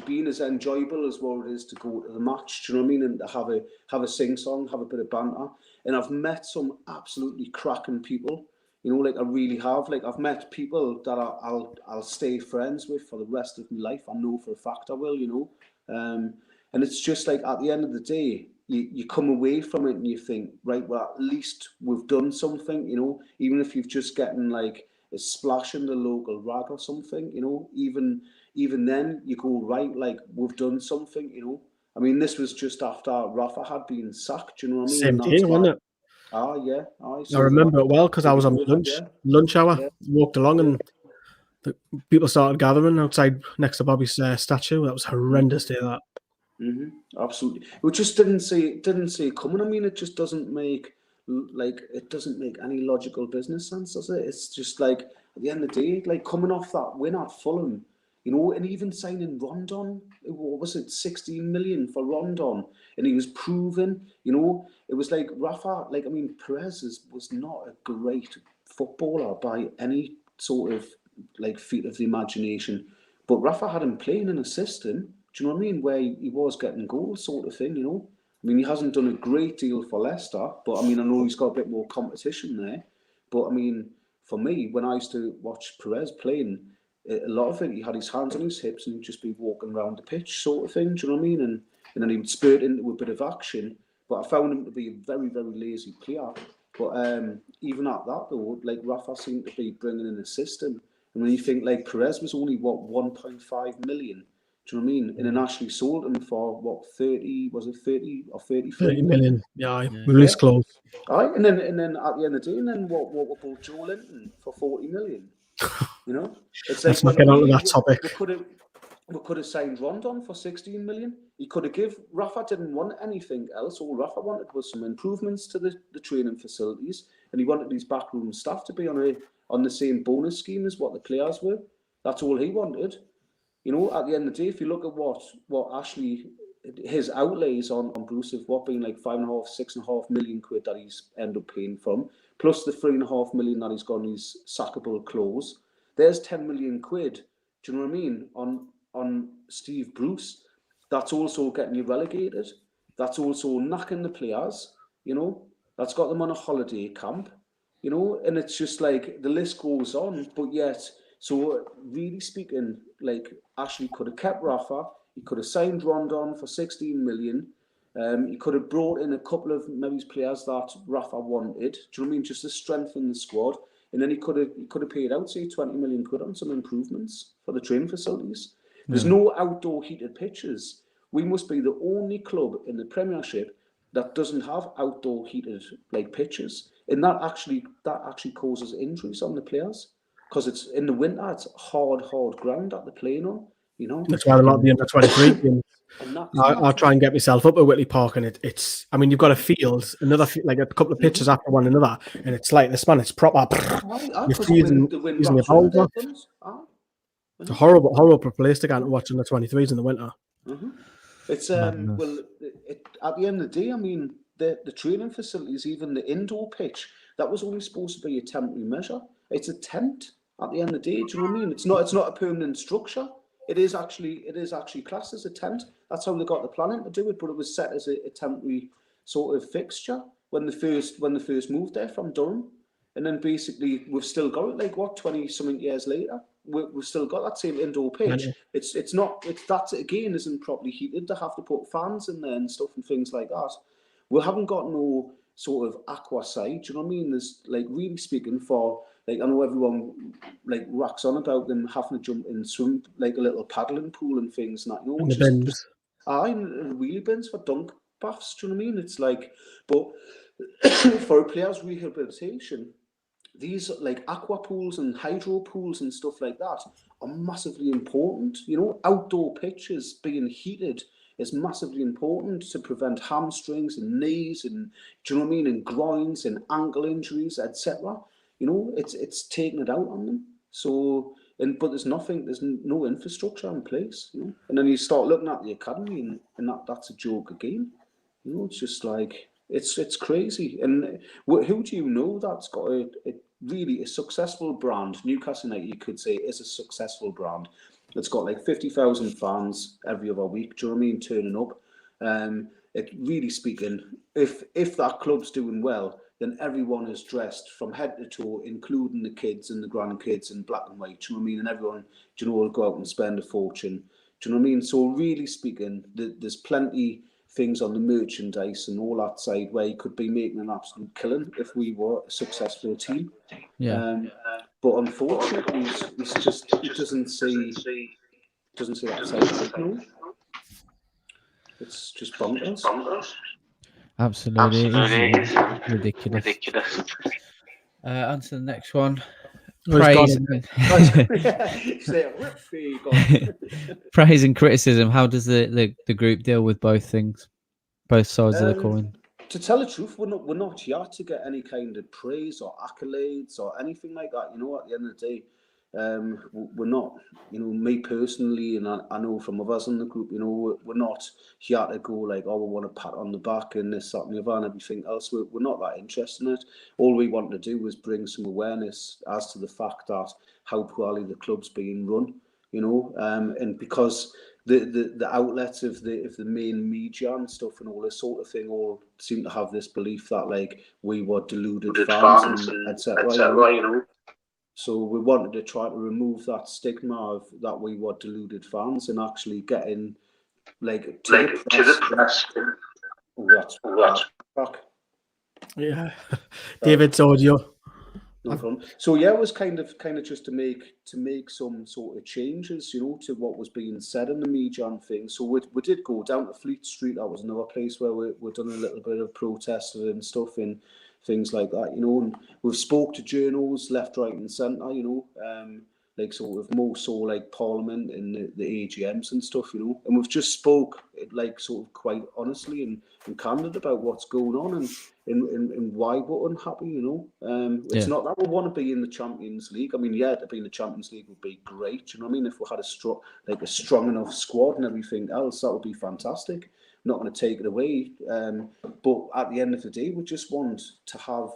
[SPEAKER 2] been as enjoyable as what it is to go to the match. Do you know what I mean? And to have a sing song, have a bit of banter. And I've met some absolutely cracking people. You know, like I really have. Like I've met people that I'll stay friends with for the rest of my life. I know for a fact I will. You know, and it's just like at the end of the day, you come away from it and you think, right, well, at least we've done something. You know, even if you've just getting like a splash in the local rag or something, you know, even then you go, right, like we've done something, you know. I mean, this was just after Rafa had been sacked, you know what I mean?
[SPEAKER 4] Same day, wasn't it?
[SPEAKER 2] Yeah.
[SPEAKER 4] I remember it well because I was on lunch hour, walked along and the people started gathering outside next to Bobby's statue. That was a horrendous day, that.
[SPEAKER 2] Absolutely. We just didn't see it coming. I mean, it just doesn't make any logical business sense, does it? It's just like at the end of the day, like coming off that win at Fulham, you know, and even signing Rondon, what was it, 16 million for Rondon, and he was proven, you know, it was like Rafa, like I mean, Perez was not a great footballer by any sort of like feat of the imagination, but Rafa had him playing in a system, do you know what I mean, where he was getting goals, sort of thing, you know. I mean, he hasn't done a great deal for Leicester, but I mean, I know he's got a bit more competition there. But I mean, for me, when I used to watch Perez playing, a lot of it, he had his hands on his hips and he'd just be walking around the pitch, sort of thing. Do you know what I mean? And then he would spurt into a bit of action. But I found him to be a very, very lazy player. But even at that, though, like Rafa seemed to be bringing in a system. And when you think like Perez was only 1.5 million. Do you know what I mean? And then Ashley sold him for what, 30 or 33?
[SPEAKER 4] 30 million. Yeah, we're really close.
[SPEAKER 2] Aye, and then at the end of the day, and then what about Joe Linton for 40 million? You know? It's like,
[SPEAKER 4] let's not get onto that topic.
[SPEAKER 2] We could have signed Rondon for 16 million. He could have give Rafa didn't want anything else. All Rafa wanted was some improvements to the training facilities, and he wanted his backroom staff to be on the same bonus scheme as what the players were. That's all he wanted. You know, at the end of the day, if you look at what Ashley, his outlays on Bruce have what been like 6.5 million quid that he's ended up paying from, plus the 3.5 million that he's got in his sackable clause. There's 10 million quid. Do you know what I mean? On Steve Bruce, that's also getting you relegated. That's also knacking the players. You know, that's got them on a holiday camp. You know, and it's just like the list goes on, but yet. So really speaking, like Ashley could have kept Rafa, he could have signed Rondon for 16 million. He could have brought in a couple of maybe players that Rafa wanted. Do you know what I mean? Just to strengthen the squad, and then he could have paid out say 20 million quid on some improvements for the training facilities. There's no outdoor heated pitches. We must be the only club in the Premiership that doesn't have outdoor heated like pitches, and that actually causes injuries on the players. Because it's in the winter, it's hard ground that they're playing on, you know.
[SPEAKER 4] That's why a lot of the under-23 games. I'll try and get myself up at Whitley Park, and it's. I mean, you've got a field, like a couple of pitches after one another, and it's like this, man. It's proper. You're freezing using your bowls off. It's a horrible place to go and watch under-23s in the winter.
[SPEAKER 2] It's at the end of the day, I mean, the training facilities, even the indoor pitch, that was only supposed to be a temporary measure. It's a tent at the end of the day. Do you know what I mean? It's not a permanent structure. it is actually classed as a tent. That's how they got the planning to do it, but it was set as a temporary sort of fixture when they first moved there from Durham. And then basically we've still got it, like what, 20-something years later, we've still got that same indoor pitch. It's that again isn't properly heated. They have to put fans in there and stuff and things like that. We haven't got no sort of aqua side, do you know what I mean? There's, like, really speaking, for, like, I know everyone like racks on about them having to jump in, swim, like a little paddling pool and things and that, you know,
[SPEAKER 4] and the bins.
[SPEAKER 2] And wheelie bins for dunk baths, do you know what I mean? It's like, but for a player's rehabilitation, these like aqua pools and hydro pools and stuff like that are massively important. You know, outdoor pitches being heated is massively important to prevent hamstrings and knees and, do you know what I mean, and groins and ankle injuries, etc. You know, it's taking it out on them. So, but there's no infrastructure in place. You know, and then you start looking at the academy, and that's a joke again. You know, it's just like it's crazy. And who do you know that's got a really a successful brand? Newcastle United, you could say, is a successful brand. It's got like 50,000 fans every other week. Do you know what I mean? Turning up. It really speaking, if that club's doing well, then everyone is dressed from head to toe, including the kids and the grandkids in black and white. Do you know what I mean? And everyone, do you know, will go out and spend a fortune. Do you know what I mean? So really speaking, there's plenty things on the merchandise and all that side where you could be making an absolute killing if we were a successful team.
[SPEAKER 1] Yeah.
[SPEAKER 2] But unfortunately, it doesn't see that side. No. It's just bonkers.
[SPEAKER 1] Absolutely. It's ridiculous. On to the next one. Praise. Praise and criticism. How does the group deal with both things, both sides of the coin?
[SPEAKER 2] To tell the truth, we're not here to get any kind of praise or accolades or anything like that. You know, at the end of the day, we're not, you know, me personally, and I know from others in the group, you know, we're not here to go like, oh, we want a pat on the back and this, that, and the other, and everything else. We're not that interested in it. All we want to do is bring some awareness as to the fact that how poorly the club's being run, you know, and because the outlets of the main media and stuff and all this sort of thing all seem to have this belief that like we were deluded fans and etc. You know? So we wanted to try to remove that stigma of that we were deluded fans and actually getting like to the press. Oh, that's
[SPEAKER 4] yeah. David's audio.
[SPEAKER 2] No problem. So yeah, it was kind of just to make some sort of changes, you know, to what was being said in the media and things. So we did go down to Fleet Street. That was another place where we've done a little bit of protesting and stuff and things like that, you know. And we've spoke to journals left, right, and centre, you know, like sort of more so like Parliament and the AGMs and stuff, you know. And we've just spoke like sort of quite honestly and candid about what's going on and why we're unhappy, you know. It's not that we want to be in the Champions League. I mean, yeah, to be in the Champions League would be great, you know what I mean? If we had a strong enough squad and everything else, that would be fantastic. I'm not going to take it away. But at the end of the day, we just want to have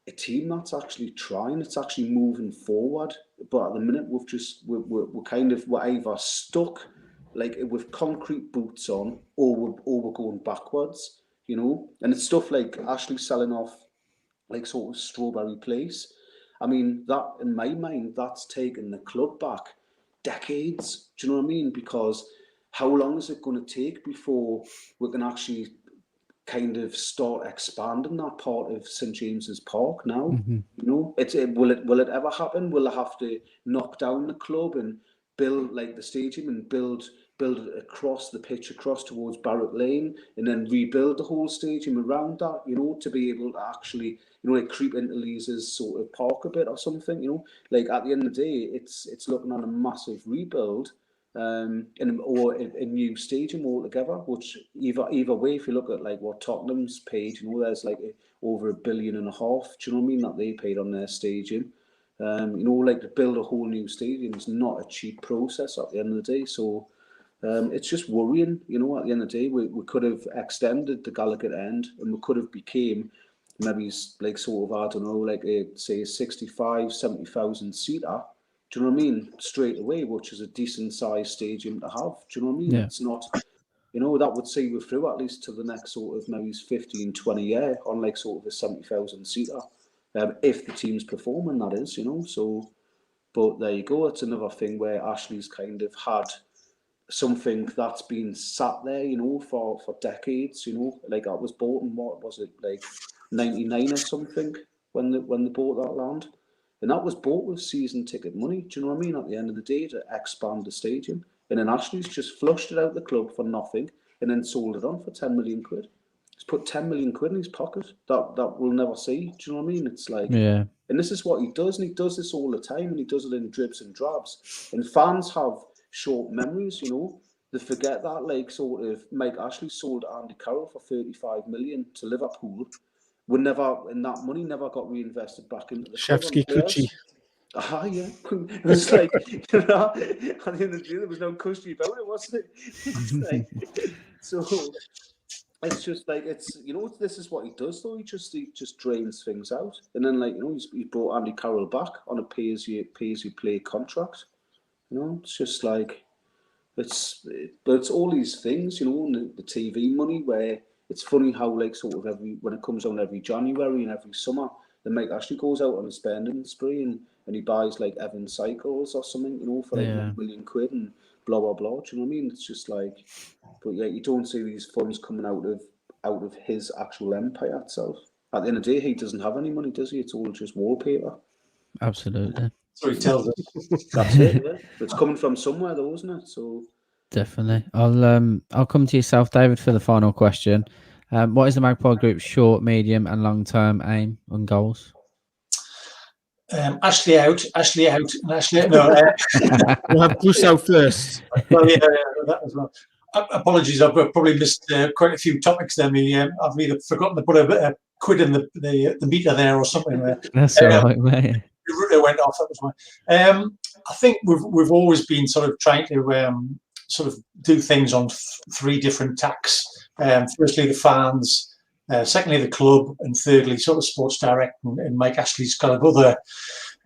[SPEAKER 2] a team that's actually trying, it's actually moving forward. But at the minute, we're either stuck like with concrete boots on, or we're going backwards, you know. And it's stuff like Ashley selling off like sort of Strawberry Place. I mean, that in my mind, that's taken the club back decades. Do you know what I mean? Because how long is it going to take before we can actually kind of start expanding that part of St James's Park now?
[SPEAKER 1] Mm-hmm.
[SPEAKER 2] You know, will it ever happen? Will they have to knock down the club and build like the stadium and build it across the pitch across towards Barrack Lane and then rebuild the whole stadium around that, you know, to be able to actually, you know, like creep into Lee's sort of park a bit or something, you know? Like at the end of the day, it's looking at a massive rebuild. Or a new stadium altogether, which either way, if you look at like what Tottenham's paid, you know, there's like over $1.5 billion, do you know what I mean, that they paid on their stadium. You know, like to build a whole new stadium is not a cheap process at the end of the day. So it's just worrying, you know, at the end of the day, we could have extended the Gallagher end and we could have became maybe like sort of, I don't know, like say a 65, 70,000 seater. Do you know what I mean? Straight away, which is a decent sized stadium to have. Do you know what I mean?
[SPEAKER 1] Yeah.
[SPEAKER 2] It's not, you know, that would see you through at least to the next sort of maybe 15, 20 year on like sort of a 70,000 seater. If the team's performing, that is, you know. So, but there you go. It's another thing where Ashley's kind of had something that's been sat there, you know, for decades, you know. Like that was bought in, what was it, like 99 or something when they bought that land. And that was bought with season ticket money. Do you know what I mean? At the end of the day, to expand the stadium. And then Ashley's just flushed it out the club for nothing and then sold it on for 10 million quid. He's put 10 million quid in his pocket. That we'll never see. Do you know what I mean? It's like,
[SPEAKER 1] yeah.
[SPEAKER 2] And this is what he does. And he does this all the time. And he does it in dribs and drabs. And fans have short memories, you know. They forget that, like, sort of, Mike Ashley sold Andy Carroll for 35 million to Liverpool. And that money never got reinvested back into the
[SPEAKER 4] Shevsky Kuchi.
[SPEAKER 2] Yeah. It was like, you know, at the end of the day, there was no cushy about it, wasn't it? It's like, so it's just like, it's, you know, this is what he does though. He just drains things out. And then, like, you know, he brought Andy Carroll back on a pay-as-you-play contract. You know, it's just like, but it's all these things, you know, and the TV money, where it's funny how, like, sort of when it comes on every January and every summer, then Mike Ashley goes out on a spending spree and he buys like Evan cycles or something, you know, for like £1 million and blah blah blah. Do you know what I mean? It's just like, but yeah, you don't see these funds coming out of his actual empire itself. At the end of the day, he doesn't have any money, does he? It's all just wallpaper.
[SPEAKER 1] Absolutely.
[SPEAKER 3] So he tells us.
[SPEAKER 2] That's it. Yeah. It's coming from somewhere, though, isn't it? So
[SPEAKER 1] definitely. I'll come to yourself, David, for the final question. What is the Magpie Group's short, medium, and long-term aim and goals?
[SPEAKER 3] Ashley out, and Ashley out. No,
[SPEAKER 4] we'll have Bruce out first.
[SPEAKER 3] Well, yeah, that as well. Apologies, I've probably missed quite a few topics there. I've either forgotten to put a quid in the meter there or something.
[SPEAKER 1] That's all right, mate.
[SPEAKER 3] It went off. That was one. I think we've always been sort of trying to sort of do things on three different tacks. Firstly, the fans. Secondly, the club, and thirdly, sort of Sports Direct and Mike Ashley's kind of other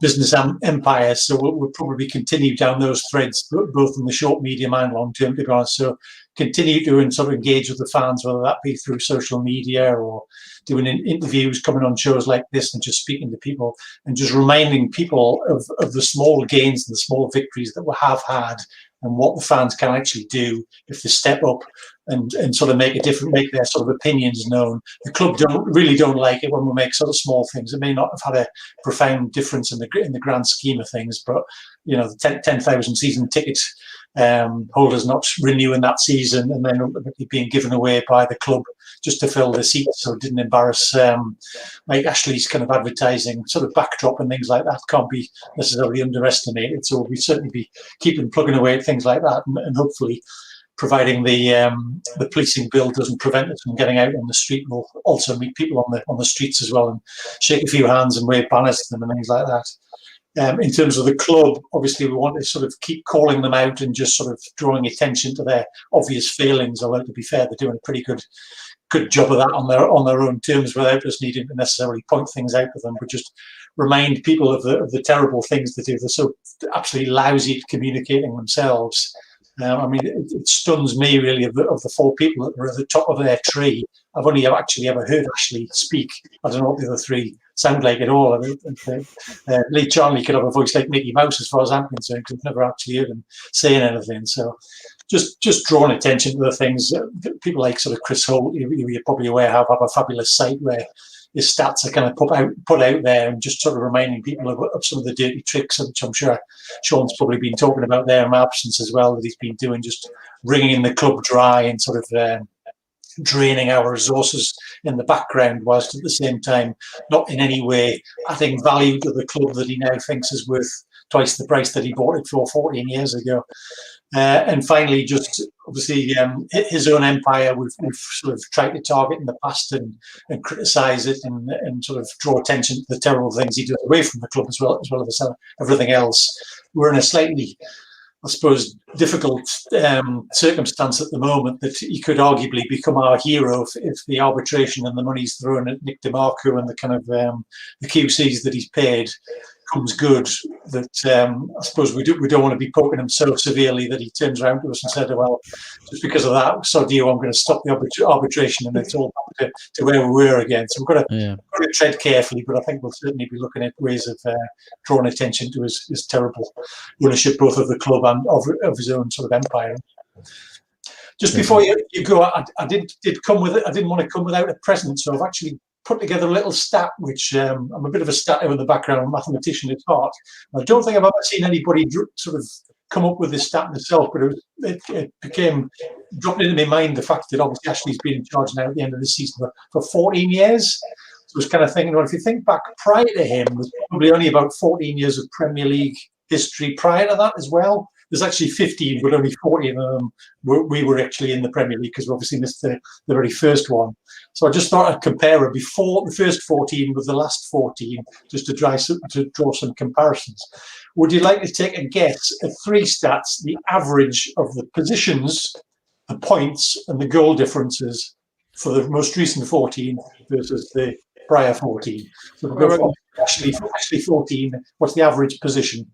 [SPEAKER 3] business empires. So we'll probably continue down those threads, both in the short, medium, and long term, to be honest. So continue to and sort of engage with the fans, whether that be through social media or doing interviews, coming on shows like this, and just speaking to people and just reminding people of the small gains and the small victories that we have had, and what the fans can actually do if they step up and sort of make a difference, make their sort of opinions known. The club really don't like it when we make sort of small things. It may not have had a profound difference in the grand scheme of things, but you know, the 10,000 season ticket holders not renewing that season and then being given away by the club just to fill the seats, so it didn't embarrass Mike Ashley's kind of advertising sort of backdrop and things like that can't be necessarily underestimated. So we'll certainly be plugging away at things like that, and hopefully, providing the policing bill doesn't prevent us from getting out on the street, we'll also meet people on the streets as well and shake a few hands and wave banners to them and things like that. In terms of the club, obviously we want to sort of keep calling them out and just sort of drawing attention to their obvious failings, although to be fair, they're doing a pretty good job of that on their own terms without us needing to necessarily point things out to them, but just remind people of the terrible things they do. They're so absolutely lousy at communicating themselves. I mean, it stuns me really of the four people that were at the top of their tree. I've only actually ever heard Ashley speak. I don't know what the other three sound like at all. Lee Charlie could have a voice like Mickey Mouse as far as I'm concerned, because I've never actually heard him saying anything. So just drawing attention to the things. People like sort of Chris Holt, you're probably aware, have a fabulous site where his stats are kind of put out there, and just sort of reminding people of some of the dirty tricks, which I'm sure Sean's probably been talking about there in my absence as well, that he's been doing, just wringing the club dry and sort of draining our resources in the background, whilst at the same time not in any way adding value to the club that he now thinks is worth twice the price that he bought it for 14 years ago. And finally, just obviously his own empire, we've sort of tried to target in the past and criticise it and sort of draw attention to the terrible things he does away from the club as well as everything else. We're in a slightly, I suppose, difficult circumstance at the moment that he could arguably become our hero if the arbitration and the money's thrown at Nick DeMarco and the kind of the QCs that he's paid comes good that I suppose we don't want to be poking him so severely that he turns around to us and said, well, just because of that, so dear, I'm going to stop the arbitration and it's all back to where we were again. So we've got to tread carefully, but I think we'll certainly be looking at ways of drawing attention to his terrible ownership, both of the club and of his own sort of empire. Just before you go, I didn't want to come without a present, so I've actually put together a little stat, which I'm a bit of a statter in the background, a mathematician at heart. I don't think I've ever seen anybody sort of come up with this stat myself, but it became dropped into my mind the fact that obviously Ashley's been in charge now at the end of the season for 14 years. So I was kind of thinking, well, if you think back prior to him, there's probably only about 14 years of Premier League history prior to that as well. There's actually 15, but only 14 of them we were actually in the Premier League because we obviously missed the very first one. So I just thought I'd compare it before the first 14 with the last 14, just to draw some comparisons. Would you like to take a guess at three stats, the average of the positions, the points, and the goal differences for the most recent 14 versus the prior 14? So we'll go for Ashley 14. What's the average position?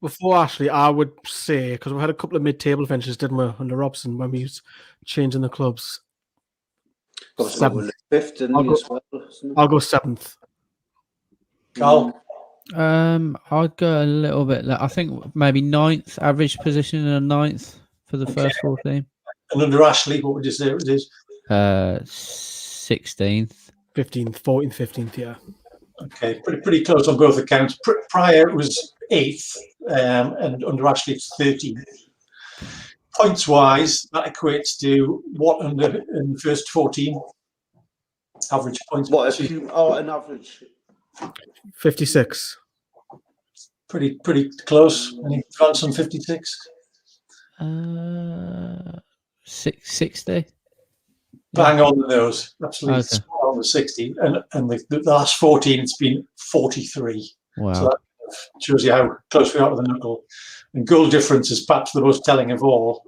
[SPEAKER 4] Before Ashley, I would say, because we had a couple of mid-table finishes, didn't we, under Robson when we was changing the clubs. Seventh. I'll go seventh.
[SPEAKER 3] Karl?
[SPEAKER 1] I'd go a little bit. I think maybe ninth, average position in a ninth for the first 14.
[SPEAKER 3] And under Ashley, what would you say it is?
[SPEAKER 1] 16th.
[SPEAKER 4] 15th, 14th, 15th, yeah.
[SPEAKER 3] Okay, pretty close on both accounts. Prior it was 8th, and under Ashley it's 13th. Points wise, that equates to what in the first 14? Average points.
[SPEAKER 2] What an average?
[SPEAKER 4] 56.
[SPEAKER 3] Pretty close. Any thoughts on 56?
[SPEAKER 1] 60.
[SPEAKER 3] Bang on the nose. Absolutely spot on the 60. And the last 14, it's been 43.
[SPEAKER 1] Wow.
[SPEAKER 3] So that shows you how close we are to the knuckle. And goal difference is perhaps the most telling of all.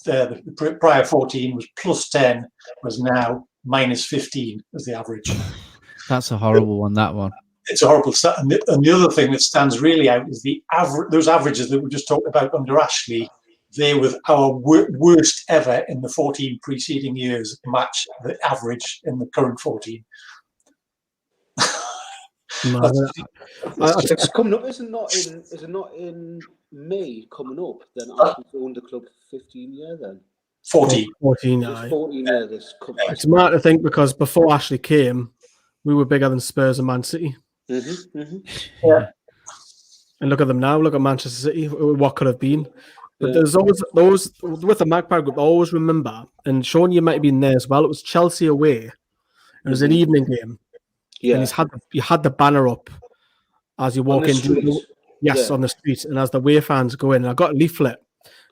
[SPEAKER 3] The prior 14 was plus 10, was now minus 15 as the average. That's
[SPEAKER 1] a horrible one, that one.
[SPEAKER 3] It's a horrible stat. And the other thing that stands really out is those averages that we just talked about under Ashley. They were our worst ever in the 14 preceding years match the average in the current 14.
[SPEAKER 2] It's coming up, is it not in May coming up? Then Ashley's owned the club 15 years then.
[SPEAKER 3] 14.
[SPEAKER 4] 14,
[SPEAKER 2] aye. 14 years this coming.
[SPEAKER 4] It's mad to think because before Ashley came, we were bigger than Spurs and Man City.
[SPEAKER 3] Yeah.
[SPEAKER 4] And look at them now. Look at Manchester City. What could have been. But there's always those with the Magpie Group. I always remember, and Sean, you might have been there as well. It was Chelsea away. It was an evening game. Yeah, and you had the banner up as you walk in. On the street, and as the away fans go in, and I got a leaflet,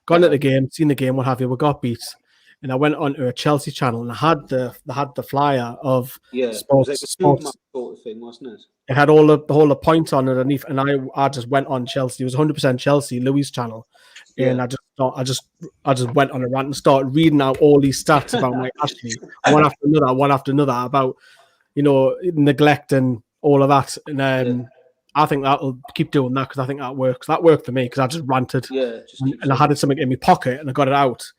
[SPEAKER 4] got into the game, seen the game, what have you. We got beat, and I went onto a Chelsea channel, and I had the flyer of sports sort
[SPEAKER 2] of thing, wasn't it?
[SPEAKER 4] It had all the points on it underneath, and I just went on Chelsea. It was 100% Chelsea, Louis' channel. And I just went on a rant and started reading out all these stats about my Ashley, one after another about neglect and all of that. And I think that'll keep doing that because I think that works. That worked for me because I just ranted. And I had something in my pocket and I got it out.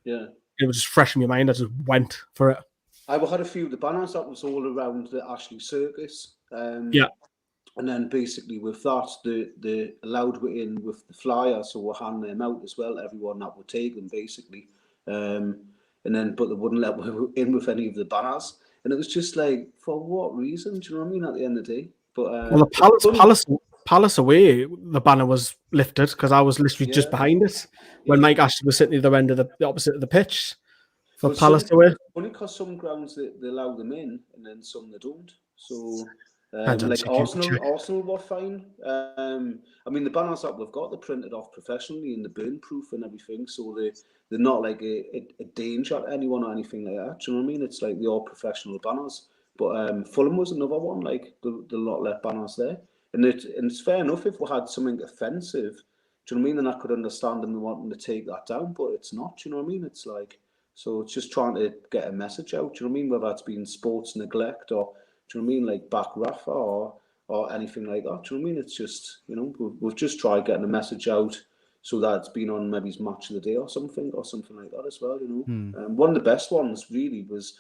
[SPEAKER 2] Yeah,
[SPEAKER 4] it was just fresh in my mind. I just went for it.
[SPEAKER 2] I had a few of the banners that was all around the Ashley Circus. And then basically with that, they allowed we in with the flyer, so we're handing them out as well. Everyone that would take them basically, but they wouldn't let me in with any of the banners, and it was just like, for what reason? Do you know what I mean? At the end of the day, but
[SPEAKER 4] well, the Palace away, the banner was lifted because I was literally just behind it when Mike Ashley was sitting at the end of the opposite of the pitch for Palace away.
[SPEAKER 2] Only because some grounds they allow them in, and then some they don't. So. Like Arsenal were fine. I mean, the banners that we've got, they're printed off professionally and they're burn proof and everything, so they're not like a danger to anyone or anything like that. Do you know what I mean? It's like they're all professional banners. But Fulham was another one, like the lot left banners there, and it's fair enough if we had something offensive. Do you know what I mean? Then I could understand them wanting to take that down, but it's not. Do you know what I mean? It's like, so it's just trying to get a message out. Do you know what I mean? Whether it's been sports neglect or. Do you know what I mean? Like back Rafa or or anything like that. Do you know what I mean? It's just, you know, we've just tried getting a message out so that it's been on maybe his match of the day or something like that as well, you know. One of the best ones really was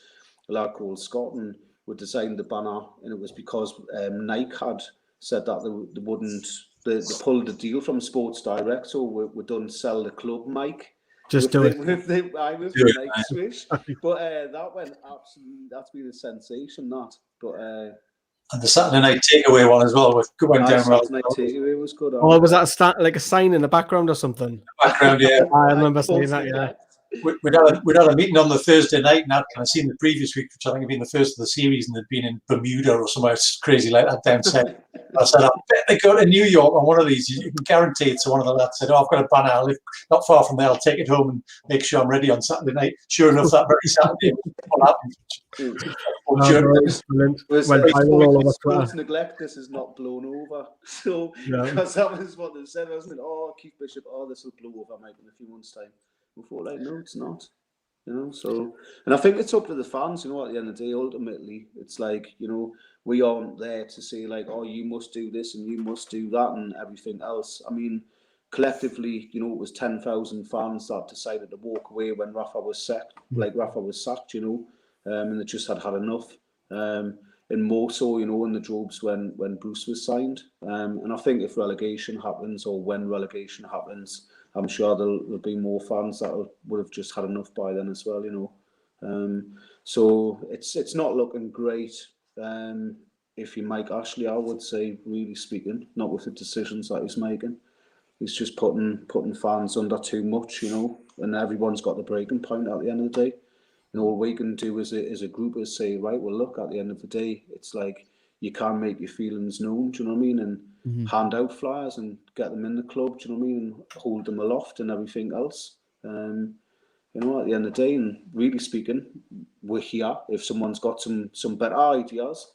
[SPEAKER 2] a lad called Scott, and we designed the banner, and it was because Nike had said that they wouldn't, they pulled the deal from Sports Direct, so we don't sell the club mic.
[SPEAKER 4] Just do it.
[SPEAKER 2] With the Nike swish. But that went absolutely, that's been a sensation, that. But
[SPEAKER 3] and the Saturday night takeaway one as well went down well.
[SPEAKER 2] Saturday night takeaway was good.
[SPEAKER 4] Oh, was that like a sign in the background or something?
[SPEAKER 3] Background, yeah.
[SPEAKER 4] I remember saying that, yeah.
[SPEAKER 3] We'd had a meeting on the Thursday night, and I'd kind of seen the previous week, which I think had been the first of the series, and they'd been in Bermuda or somewhere crazy like that down south. I said, I bet they go to New York on one of these. You can guarantee it. So one of the lads said, I've got a banner. I live not far from there. I'll take it home and make sure I'm ready on Saturday night. Sure enough, that very Saturday, what happened?
[SPEAKER 2] Sports neglect, this is not blown over. So, because that was what they said, wasn't it? Oh, Keith Bishop, this will blow over, Mike, in a few months' time. We thought, like, no, it's not. You know, so, and I think it's up to the fans, you know, at the end of the day, ultimately, it's like, you know, we aren't there to say, like, oh, you must do this and you must do that and everything else. I mean, collectively, you know, it was 10,000 fans that decided to walk away when Rafa was sacked, you know, and they just had enough. And more so, you know, in the Drobes when Bruce was signed. And I think if relegation happens, or when relegation happens, I'm sure there'll be more fans that would have just had enough by then as well, you know. So it's not looking great. If you Mike Ashley, I would say, really speaking, not with the decisions that he's making. He's just putting fans under too much, you know, and everyone's got the breaking point at the end of the day. And all we can do as a group is say, right, well, look, at the end of the day, it's like you can make your feelings known, do you know what I mean? And hand out flyers and get them in the club, do you know what I mean? And hold them aloft and everything else. You know, at the end of the day, and really speaking, we're here. If someone's got some better ideas,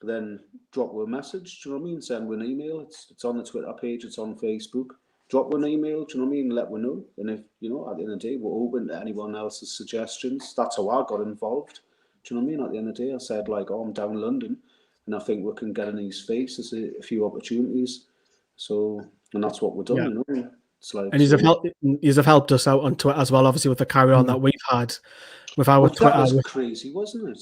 [SPEAKER 2] then drop a message, do you know what I mean? Send an email. It's on the Twitter page, it's on Facebook. Drop an email, do you know what I mean? Let me know. And if, you know, at the end of the day, we're open to anyone else's suggestions. That's how I got involved. Do you know what I mean? At the end of the day, I said, like, oh, I'm down in London, and I think we can get in his face. There's a few opportunities. So, and that's what we're doing, you know? It's like,
[SPEAKER 4] and he's helped us out on Twitter as well, obviously, with the carry on that we've had with our Twitter.
[SPEAKER 2] That was crazy, wasn't it?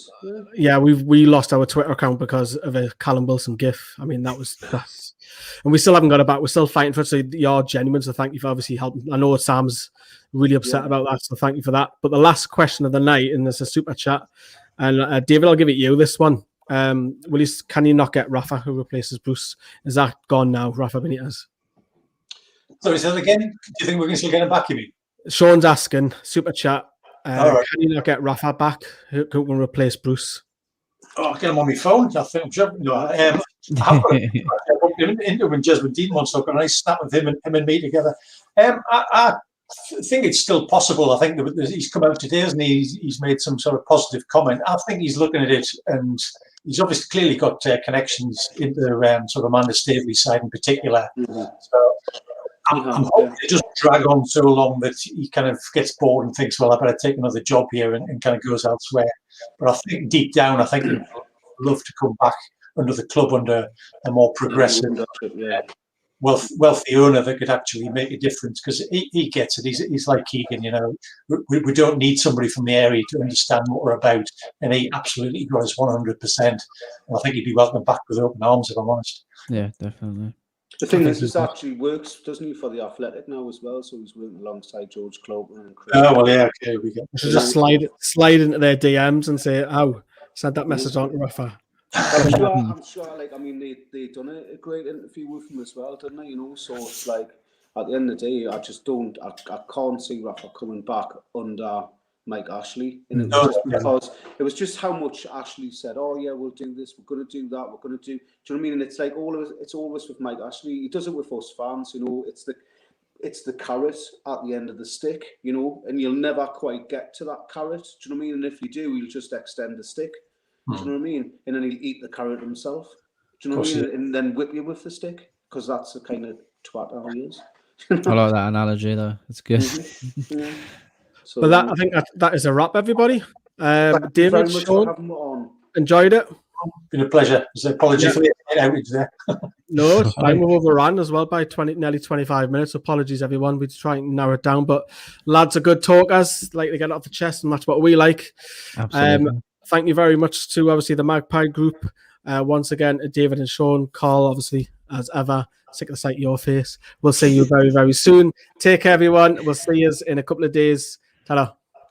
[SPEAKER 4] Yeah, we lost our Twitter account because of a Callum Wilson gif. I mean, that's and we still haven't got it back. We're still fighting for it. So you're genuine. So thank you for obviously helping. I know Sam's really upset about that. So thank you for that. But the last question of the night, and there's a super chat. And David, I'll give it you this one. Can you not get Rafa, who replaces Bruce? Is that gone now, Rafa Benitez?
[SPEAKER 3] Sorry, say that again. Do you think we're going to still get him back, you mean?
[SPEAKER 4] Sean's asking, super chat.
[SPEAKER 3] Right.
[SPEAKER 4] Can you not get Rafa back, who can replace Bruce?
[SPEAKER 3] Oh, I'll get him on my phone. I think I'm sure. No, I've got him into when Jesmond Dean wants to have a nice snap with him and me together. I think it's still possible. I think that he's come out today, hasn't he? He's made some sort of positive comment. I think he's looking at it, and he's obviously clearly got connections into sort of Amanda Staveley's side in particular. So I'm hoping it just drag on so long that he kind of gets bored and thinks, well, I better take another job here and kind of goes elsewhere. But I think deep down, I think he'd love to come back under the club under a more progressive, wealthy owner that could actually make a difference, because he gets it. He's like Keegan, you know. We don't need somebody from the area to understand what we're about, and he absolutely got us 100%. And I think he'd be welcomed back with open arms, if I'm honest.
[SPEAKER 1] Yeah, definitely.
[SPEAKER 2] The thing is, this actually works, doesn't he, for the Athletic now as well? So he's working alongside George Clover and Chris.
[SPEAKER 3] Oh, well, yeah, okay, we go.
[SPEAKER 4] Just slide into their DMs and say, "Oh, send that message on to Rafa."
[SPEAKER 2] I'm sure. Like, I mean, they done a great interview with him as well, didn't they? You know, so it's like at the end of the day, I can't see Rafa coming back under Mike Ashley, and it was just because it was just how much Ashley said, oh yeah, we'll do this, we're going to do that, we're going to do you know what I mean? And it's like it's always with Mike Ashley. He does it with us fans, you know. It's the carrot at the end of the stick, you know, and you'll never quite get to that carrot, do you know what I mean? And if you do, he'll just extend the stick, do you know what I mean? And then he'll eat the carrot himself, do you know what I mean? And then whip you with the stick, because that's the kind of twat how he is.
[SPEAKER 1] I like that analogy though. It's good.
[SPEAKER 2] Yeah.
[SPEAKER 4] So I think that is a wrap, everybody. David, Sean, enjoyed it.
[SPEAKER 3] Been a pleasure. So apologies for the outage there.
[SPEAKER 4] No, it's fine. We've overrun as well by nearly 25 minutes. Apologies, everyone. We're trying to narrow it down, but lads are good talkers, like to get it off the chest, and that's what we like.
[SPEAKER 1] Absolutely.
[SPEAKER 4] Thank you very much to obviously the Magpie Group. Once again, David and Sean, Karl, obviously, as ever, sick of the sight of your face. We'll see you very, very soon. Take care, everyone. We'll see you in a couple of days. Ta-da.